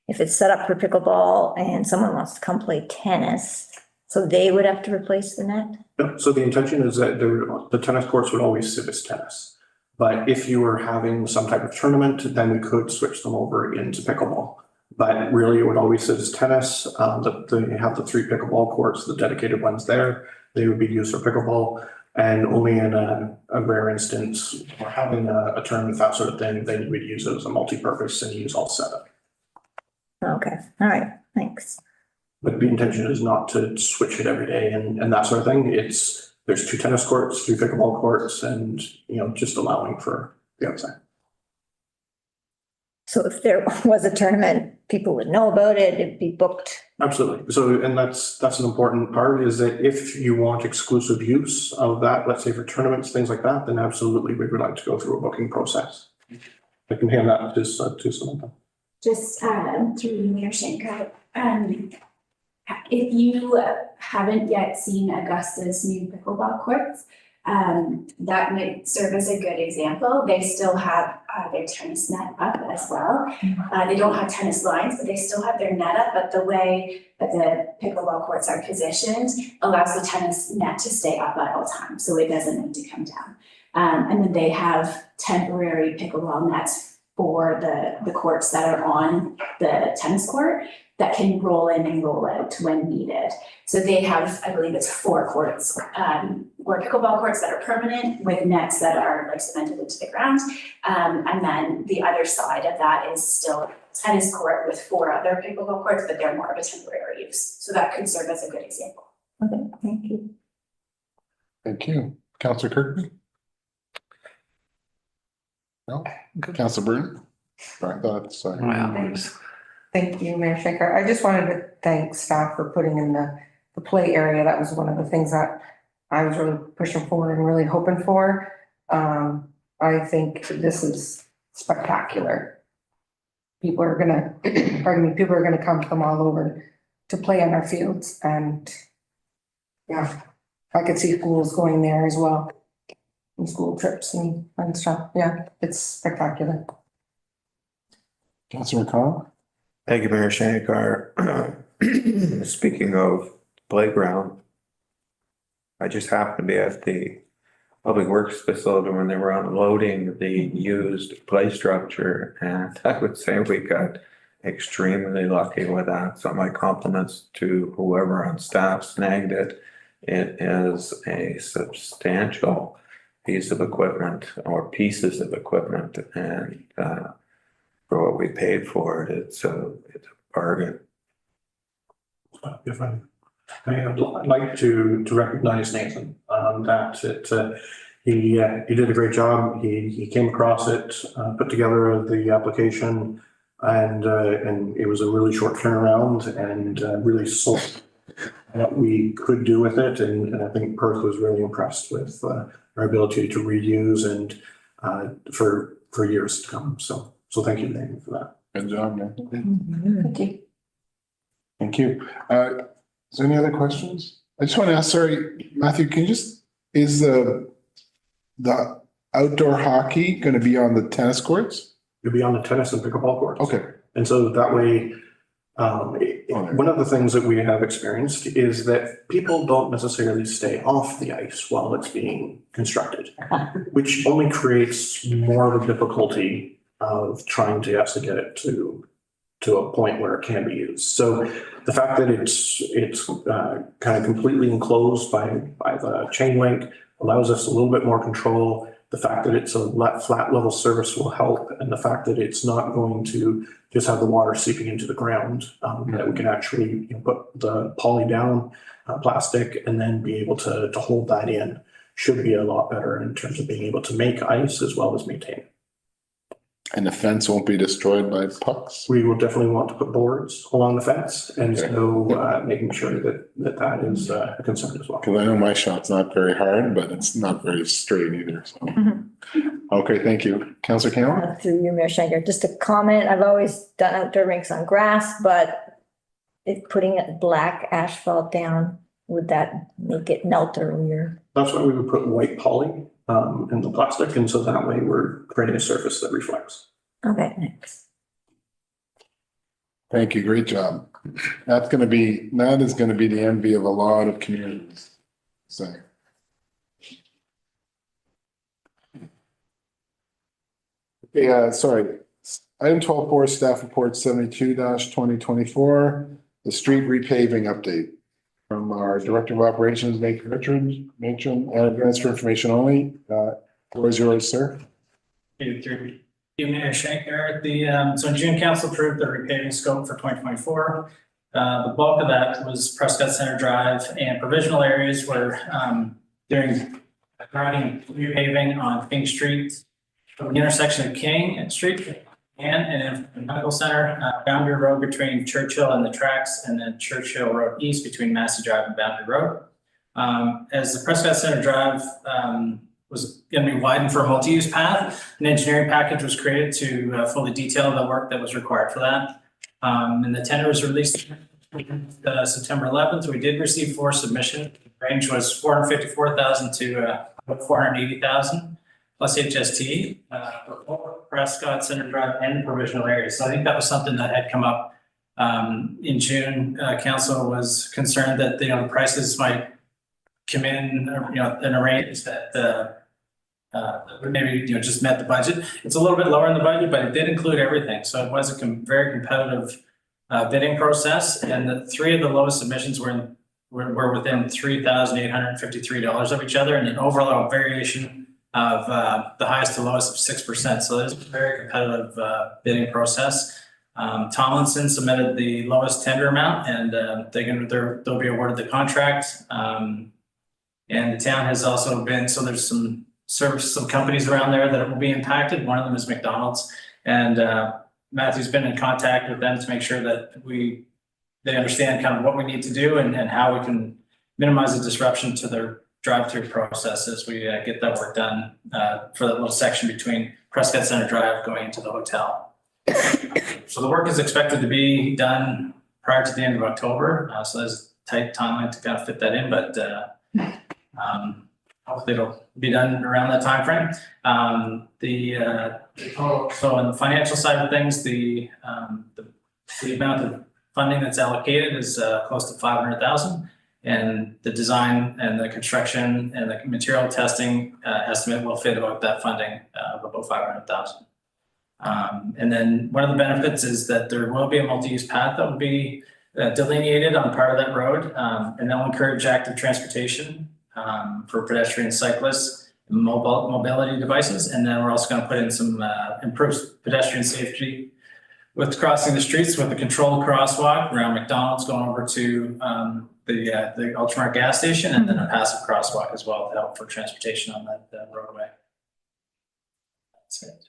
it's set up for pickleball and someone wants to come play tennis? So they would have to replace the net? No, so the intention is that the tennis courts would always sit as tennis. But if you were having some type of tournament, then we could switch them over into pickleball. But really, it would always sit as tennis. They have the 3 pickleball courts, the dedicated ones there. They would be used for pickleball. And only in a rare instance, or having a tournament, that sort of thing, then you would use it as a multi-purpose and use all 7. Okay, all right, thanks. But the intention is not to switch it every day and that sort of thing. There's 2 tennis courts, 3 pickleball courts, and, just allowing for the outside. So if there was a tournament, people would know about it, it'd be booked Absolutely. So, and that's an important part, is that if you want exclusive use of that, let's say for tournaments, things like that, then absolutely we would like to go through a booking process. I can hand that to Samantha. Just through you, Mayor Shanker, if you haven't yet seen Augusta's new pickleball courts, that might serve as a good example. They still have their tennis net up as well. They don't have tennis lines, but they still have their net up, but the way that the pickleball courts are positioned allows the tennis net to stay up at all times, so it doesn't need to come down. And then they have temporary pickleball nets for the courts that are on the tennis court that can roll in and roll out when needed. So they have, I believe it's 4 courts, or pickleball courts that are permanent with nets that are like cemented into the ground. And then the other side of that is still tennis court with 4 other pickleball courts, but they're more of a temporary use. So that could serve as a good example. Okay, thank you. Thank you. Councillor Kirkby? No? Councillor Burton? I thought, sorry. Thank you, Mayor Shanker. I just wanted to thank staff for putting in the play area. That was one of the things that I was really pushing for and really hoping for. I think this is spectacular. People are gonna, pardon me, people are gonna come from all over to play on our fields, and yeah, I could see schools going there as well. And school trips and stuff. Yeah, it's spectacular. Councillor McConnell? Thank you, Mayor Shankar. Speaking of playground, I just happened to be at the Public Works facility when they were unloading the used play structure, and I would say we got extremely lucky with that. So my compliments to whoever on staff snagged it. It is a substantial piece of equipment or pieces of equipment, and for what we paid for it, it's a bargain. If I'd like to recognize Nathan, he did a great job. He came across it, put together the application, and it was a really short turnaround, and really sold what we could do with it. And I think Perth was really impressed with our ability to reuse and for years to come. So thank you, Nathan, for that. Good job, man. Thank you. Thank you. Is there any other questions? I just want to ask, sorry, Matthew, can you just, is the outdoor hockey going to be on the tennis courts? You'll be on the tennis and pickleball courts. Okay. And so that way, one of the things that we have experienced is that people don't necessarily stay off the ice while it's being constructed, which only creates more of a difficulty of trying to actually get it to a point where it can be used. So the fact that it's kind of completely enclosed by the chain link allows us a little bit more control. The fact that it's a flat level surface will help, and the fact that it's not going to just have the water seeping into the ground, that we can actually put the poly down, plastic, and then be able to hold that in, should be a lot better in terms of being able to make ice as well as maintain it. And the fence won't be destroyed by pucks? We will definitely want to put boards along the fence, and so making sure that is a concern as well. Because I know my shot's not very hard, but it's not very straight either. So. Okay, thank you. Councillor Campbell? Through you, Mayor Shanker, just a comment. I've always done outdoor rinks on grass, but putting black asphalt down, would that make it melt earlier? That's why we would put white poly in the plastic, and so that way we're creating a surface that reflects. Okay, thanks. Thank you. Great job. That is going to be the envy of a lot of communities. So. Okay, sorry. Item 12.4, staff report 72-2024, the street repaving update from our Director of Operations, Nathan Richard. Matron, advance for information only. Floor is yours, sir. Thank you, Mayor Shanker. So June Council approved the repaving scope for 2024. The bulk of that was Prescott Center Drive, and provisional areas were doing repaving on King Street from the intersection of King and Street and in Medical Center, Boundary Road between Churchill and the tracks, and then Churchill Road East between Massey Drive and Boundary Road. As the Prescott Center Drive was going to be widened for a multi-use path, an engineering package was created to fully detail the work that was required for that. And the tender was released September 11th. We did receive 4 submissions. The range was 454,000 to 480,000 plus HST for Prescott Center Drive and provisional areas. So I think that was something that had come up in June. Council was concerned that the prices might come in, in a range that maybe just met the budget. It's a little bit lower in the budget, but it did include everything. So it was a very competitive bidding process, and the 3 of the lowest submissions were within $3,853 of each other, and an overall variation of the highest to lowest of 6%. So there's a very competitive bidding process. Tomlinson submitted the lowest tender amount, and they'll be awarded the contract. And the town has also been, so there's some companies around there that will be impacted. One of them is McDonald's, and Matthew's been in contact with them to make sure that they understand kind of what we need to do and how we can minimize the disruption to their drive-through process as we get that work done for that little section between Prescott Center Drive going into the hotel. So the work is expected to be done prior to the end of October. So there's a tight timeline to kind of fit that in, but hopefully it'll be done around that time frame. So on the financial side of things, the amount of funding that's allocated is close to 500,000, and the design and the construction and the material testing estimate will fit about that funding of about 500,000. And then one of the benefits is that there will be a multi-use path that will be delineated on part of that road, and that will encourage active transportation for pedestrian, cyclists, and mobility devices. And then we're also going to put in some improved pedestrian safety with crossing the streets with a controlled crosswalk around McDonald's going over to the Ultramart gas station, and then a passive crosswalk as well to help for transportation on that roadway. That's it.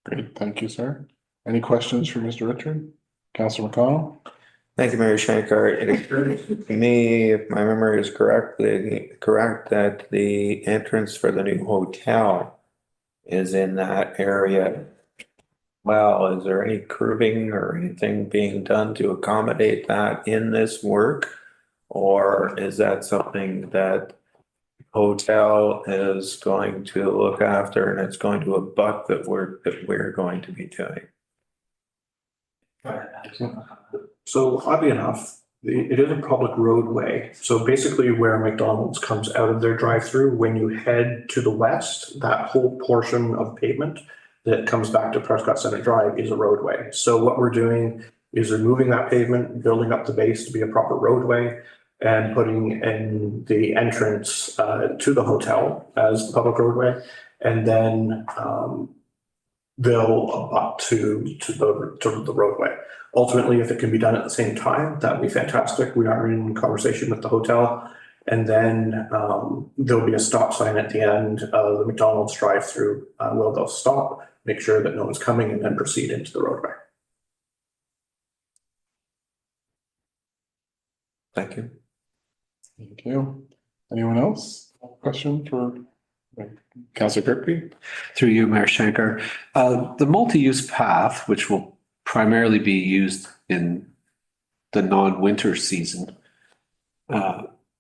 Great, thank you, sir. Any questions for Mr. Richard? Councilor McConnell? Thank you, Mayor Shankar. It occurs to me, if my memory is correct, that the entrance for the new hotel is in that area. Well, is there any curbing or anything being done to accommodate that in this work? Or is that something that hotel is going to look after and it's going to abut that work that we're going to be doing? So oddly enough, it is a public roadway. So basically where McDonald's comes out of their drive-through, when you head to the west, that whole portion of pavement that comes back to Prescott Center Drive is a roadway. So what we're doing is removing that pavement, building up the base to be a proper roadway, and putting in the entrance to the hotel as public roadway. And then they'll abut to the roadway. Ultimately, if it can be done at the same time, that'd be fantastic. We are in conversation with the hotel. And then there'll be a stop sign at the end of the McDonald's drive-through where they'll stop, make sure that no one's coming, and then proceed into the roadway. Thank you. Thank you. Anyone else? Question for Councilor Kirkby? Through you, Mayor Shankar. The multi-use path, which will primarily be used in the non-winter season,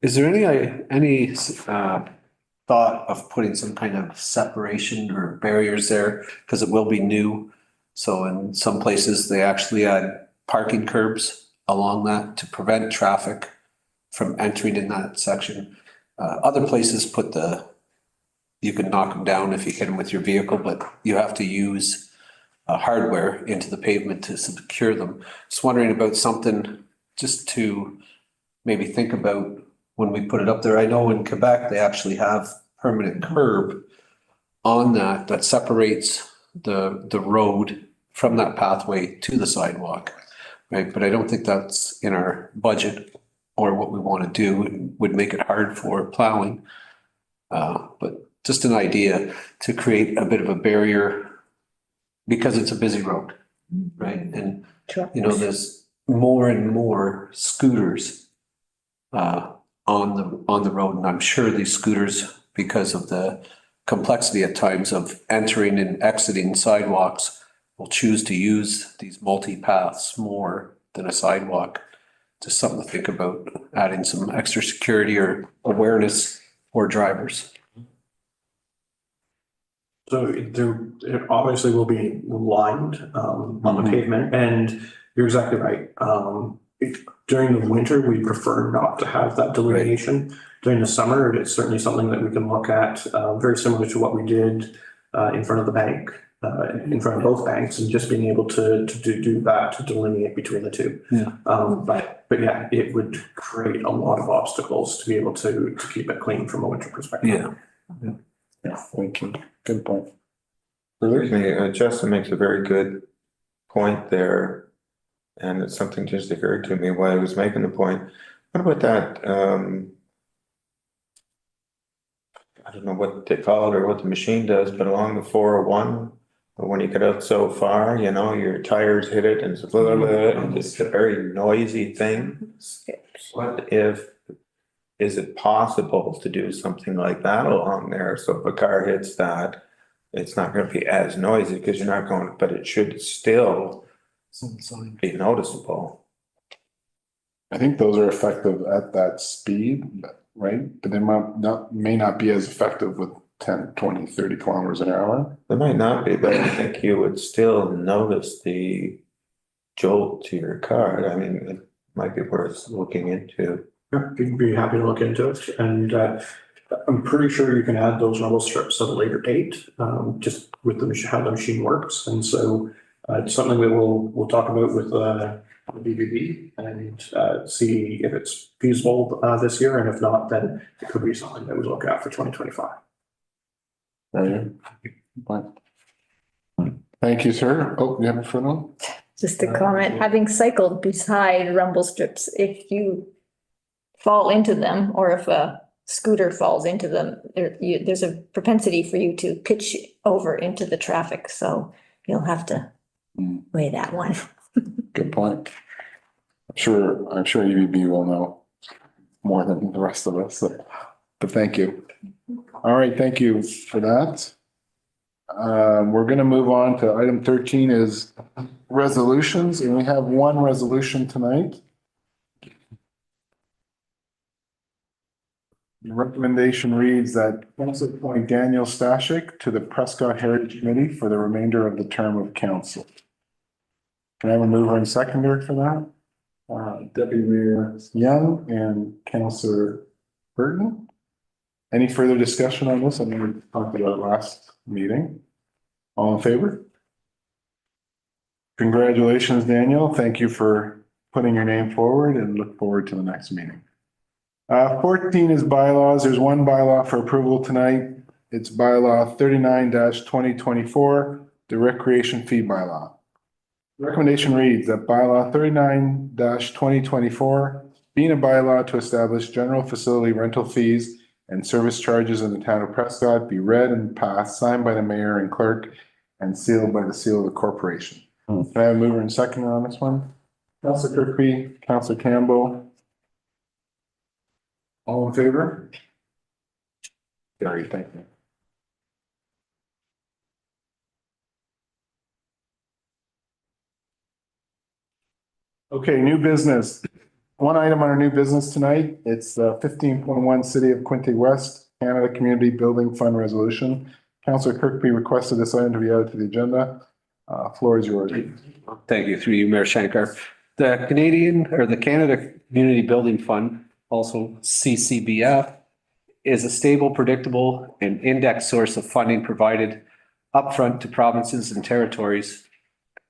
is there any thought of putting some kind of separation or barriers there? Because it will be new. So in some places, they actually add parking curbs along that to prevent traffic from entering in that section. Other places you can knock them down if you hit them with your vehicle, but you have to use hardware into the pavement to secure them. Just wondering about something just to maybe think about when we put it up there. I know in Quebec, they actually have permanent curb on that separates the road from that pathway to the sidewalk, right? But I don't think that's in our budget or what we want to do. It would make it hard for plowing. But just an idea to create a bit of a barrier because it's a busy road, right? And, Trucks. you know, there's more and more scooters on the road, and I'm sure these scooters, because of the complexity at times of entering and exiting sidewalks, will choose to use these multi-paths more than a sidewalk. Just something to think about, adding some extra security or awareness for drivers. So it obviously will be lined on the pavement, and you're exactly right. During the winter, we prefer not to have that delineation. During the summer, it's certainly something that we can look at, very similar to what we did in front of the bank, in front of both banks, and just being able to do that, to delineate between the two. Yeah. But yeah, it would create a lot of obstacles to be able to keep it clean from a winter perspective. Yeah. Yeah, thank you. Good point. Excuse me, Justin makes a very good point there. And it's something just occurred to me while I was making the point. What about that, I don't know what they call it or what the machine does, but along the 401, when you get out so far, you know, your tires hit it and it's blah, blah, blah, and it's a very noisy thing. What if, is it possible to do something like that along there? So if a car hits that, it's not gonna be as noisy because you're not going, but it should still be noticeable. I think those are effective at that speed, right? But they may not be as effective with 10, 20, 30 kilometers an hour. They might not be, but I think you would still notice the jolt to your car. I mean, it might be worth looking into. Yeah, we'd be happy to look into it, and I'm pretty sure you can add those rumble strips at a later date, just with how the machine works, and so it's something that we'll talk about with the BBB and see if it's feasible this year, and if not, then it could be something that we look at for 2025. Thank you, sir. Oh, you have a further one? Just a comment, having cycled beside rumble strips, if you fall into them, or if a scooter falls into them, there's a propensity for you to pitch over into the traffic, so you'll have to weigh that one. Good point. I'm sure UBB will know more than the rest of us, but thank you. All right, thank you for that. We're gonna move on to item 13 is resolutions, and we have one resolution tonight. The recommendation reads that council appoint Daniel Stashik to the Prescott Heritage Committee for the remainder of the term of council. Can I have a mover and seconder for that? Deputy Mayor Young and Councillor Burton. Any further discussion on this? I know we talked about it last meeting. All in favor? Congratulations, Daniel. Thank you for putting your name forward and look forward to the next meeting. 14 is bylaws. There's one bylaw for approval tonight. It's bylaw 39-2024, the recreation fee bylaw. Recommendation reads that bylaw 39-2024, being a bylaw to establish general facility rental fees and service charges in the town of Prescott, be read and passed, signed by the mayor and clerk, and sealed by the seal of the corporation. Can I have a mover and seconder on this one? Councillor Kirkby, Councillor Campbell. All in favor? Gary, thank you. Okay, new business. One item on our new business tonight, it's 15.1 City of Quinte West, Canada Community Building Fund Resolution. Councillor Kirkby requested this item to be added to the agenda. Floor is yours. Thank you, through you, Mayor Shankar. The Canada Community Building Fund, also CCBF, is a stable, predictable, and index source of funding provided upfront to provinces and territories,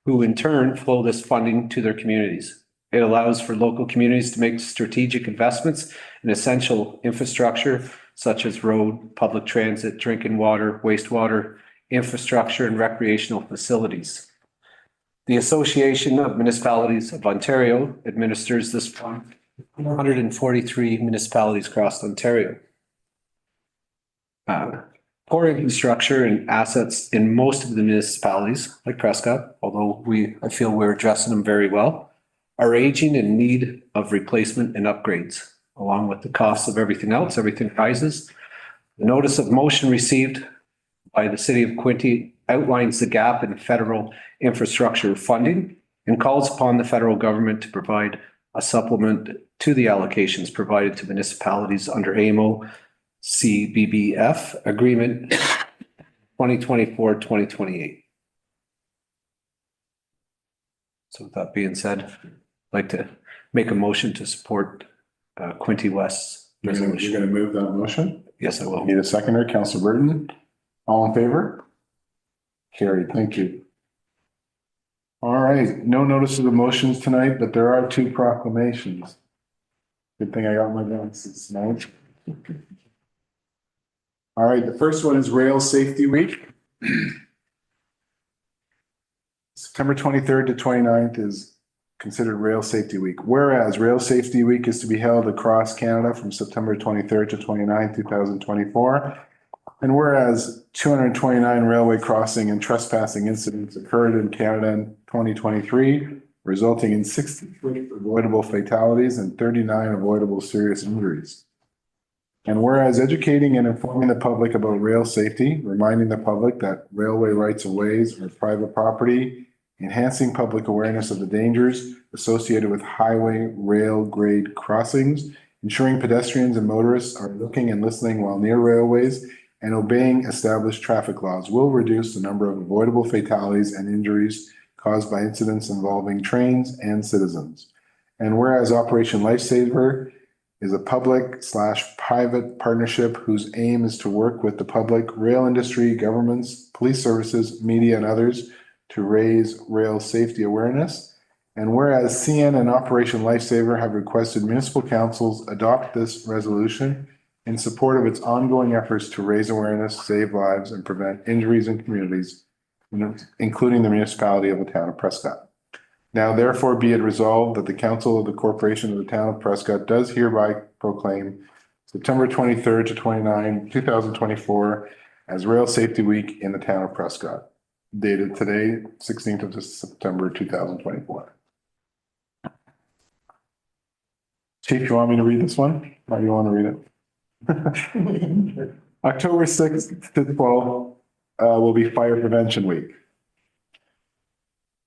who in turn flow this funding to their communities. It allows for local communities to make strategic investments in essential infrastructure such as road, public transit, drinking water, wastewater, infrastructure, and recreational facilities. The Association of Municipalities of Ontario administers this fund in 143 municipalities across Ontario. poor infrastructure and assets in most of the municipalities, like Prescott, although I feel we're addressing them very well, are aging in need of replacement and upgrades. Along with the cost of everything else, everything rises. The notice of motion received by the city of Quinte outlines the gap in federal infrastructure funding and calls upon the federal government to provide a supplement to the allocations provided to municipalities under AMO CBBF agreement 2024-2028. So with that being said, I'd like to make a motion to support Quinte West's You're resolution. gonna move that motion? Yes, I will. Need a seconder, Councillor Burton? All in favor? Carried, thank you. All right, no notices of motions tonight, but there are two proclamations. Good thing I got my glasses tonight. All right, the first one is Rail Safety Week. September 23rd to 29th is considered Rail Safety Week. Whereas Rail Safety Week is to be held across Canada from September 23rd to 29th, 2024. And whereas 229 railway crossing and trespassing incidents occurred in Canada in 2023, resulting in 63 avoidable fatalities and 39 avoidable serious injuries. And whereas educating and informing the public about rail safety, reminding the public that railway rights of ways are private property, enhancing public awareness of the dangers associated with highway rail grade crossings, ensuring pedestrians and motorists are looking and listening while near railways, and obeying established traffic laws will reduce the number of avoidable fatalities and injuries caused by incidents involving trains and citizens. And whereas Operation Lifesaver is a public/private partnership whose aim is to work with the public, rail industry, governments, police services, media, and others to raise rail safety awareness. And whereas CN and Operation Lifesaver have requested municipal councils adopt this resolution in support of its ongoing efforts to raise awareness, save lives, and prevent injuries in communities, including the municipality of the town of Prescott. Now therefore be it resolved that the Council of the Corporation of the Town of Prescott does hereby proclaim September 23rd to 29, 2024 as Rail Safety Week in the town of Prescott, dated today, 16th of September, 2024. Chief, you want me to read this one? Or do you want to read it? October 6th to 12th will be Fire Prevention Week.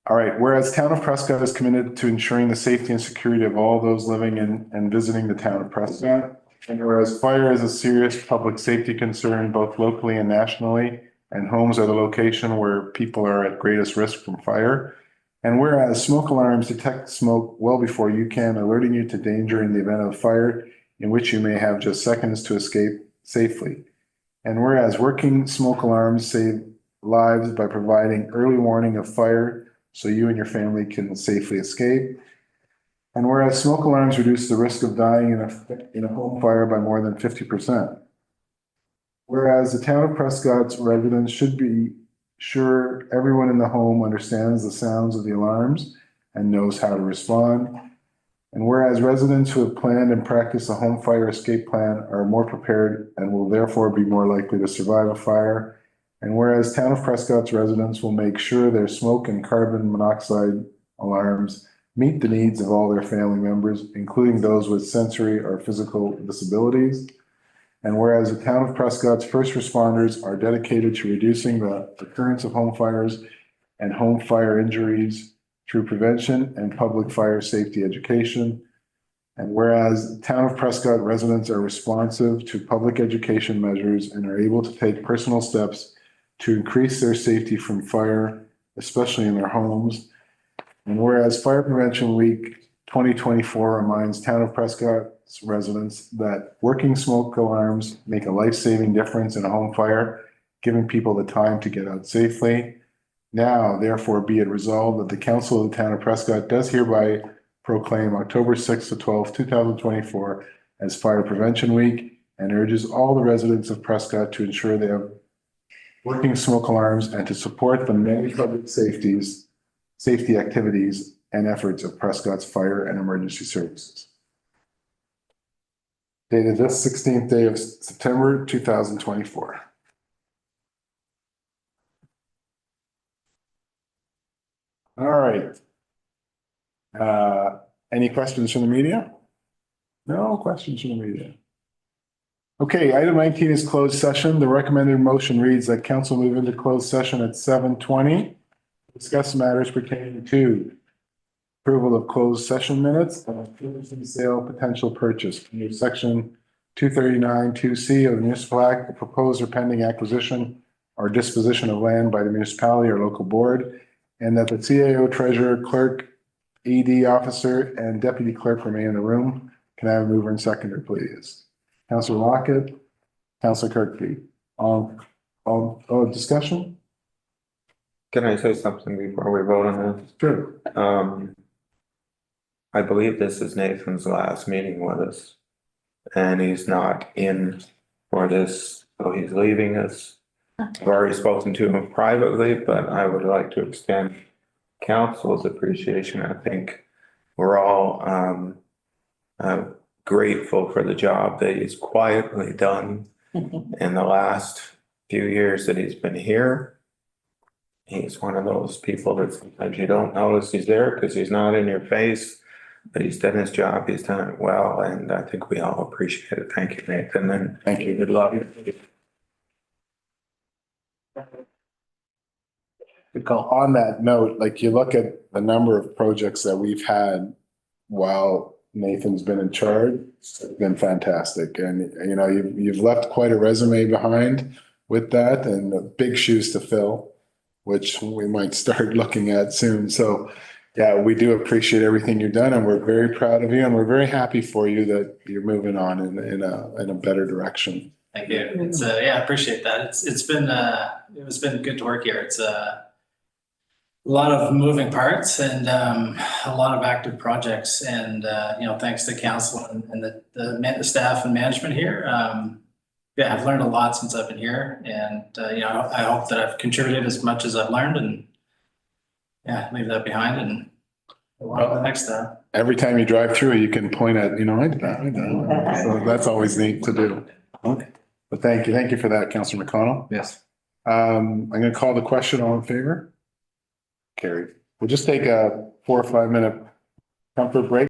All right, whereas Town of Prescott is committed to ensuring the safety and security of all those living in and visiting the town of Prescott, and whereas fire is a serious public safety concern both locally and nationally, and homes are the location where people are at greatest risk from fire, and whereas smoke alarms detect smoke well before you can, alerting you to danger in the event of fire, in which you may have just seconds to escape safely. And whereas working smoke alarms save lives by providing early warning of fire so you and your family can safely escape. And whereas smoke alarms reduce the risk of dying in a home fire by more than 50%. Whereas the town of Prescott's residents should be sure everyone in the home understands the sounds of the alarms and knows how to respond. And whereas residents who have planned and practiced a home fire escape plan are more prepared and will therefore be more likely to survive a fire. And whereas Town of Prescott's residents will make sure their smoke and carbon monoxide alarms meet the needs of all their family members, including those with sensory or physical disabilities. And whereas the Town of Prescott's first responders are dedicated to reducing the occurrence of home fires and home fire injuries through prevention and public fire safety education. And whereas Town of Prescott residents are responsive to public education measures and are able to take personal steps to increase their safety from fire, especially in their homes. And whereas Fire Prevention Week 2024 reminds Town of Prescott's residents that working smoke alarms make a life-saving difference in a home fire, giving people the time to get out safely. Now, therefore, be it resolved that the Council of the Town of Prescott does hereby proclaim October 6th to 12th, 2024 as Fire Prevention Week and urges all the residents of Prescott to ensure they have working smoke alarms and to support the many public safety activities and efforts of Prescott's fire and emergency services. Dated this 16th day of September, 2024. All right. Any questions from the media? No questions from the media. Okay, item 19 is closed session. The recommended motion reads that council move into closed session at 7:20. Discuss matters pertaining to approval of closed session minutes and sale potential purchase. Under section 239(2)(c) of the municipal act, the proposed or pending acquisition or disposition of land by the municipality or local board, and that the CAO, treasurer, clerk, ED officer, and deputy clerk remain in the room. Can I have a mover and seconder, please? Councillor Lockett, Councillor Kirkby. All discussion? Can I say something before we vote on this? Sure. I believe this is Nathan's last meeting with us. And he's not in for this, so he's leaving us. I've already spoken to him privately, but I would like to extend council's appreciation. I think we're all grateful for the job that he's quietly done in the last few years that he's been here. He's one of those people that sometimes you don't notice he's there because he's not in your face, but he's done his job. He's done it well, and I think we all appreciate it. Thank you, Nathan, and Thank you. good luck. Good call. On that note, like you look at the number of projects that we've had while Nathan's been in charge, it's been fantastic. And, you know, you've left quite a resume behind with that and big shoes to fill, which we might start looking at soon. So, yeah, we do appreciate everything you've done and we're very proud of you and we're very happy for you that you're moving on in a better direction. Thank you. It's yeah, I appreciate that. It's been good to work here. It's a lot of moving parts and a lot of active projects and you know, thanks to council and the staff and management here. Yeah, I've learned a lot since I've been here and you know, I hope that I've contributed as much as I've learned and yeah, leave that behind and go on to the next step. Every time you drive through, you can point at, you know, I did that. So that's always neat to do. But thank you for that, Councillor McConnell. Yes. I'm going to call the question. All in favor? Carried. We'll just take a 4 or 5 minute comfort break.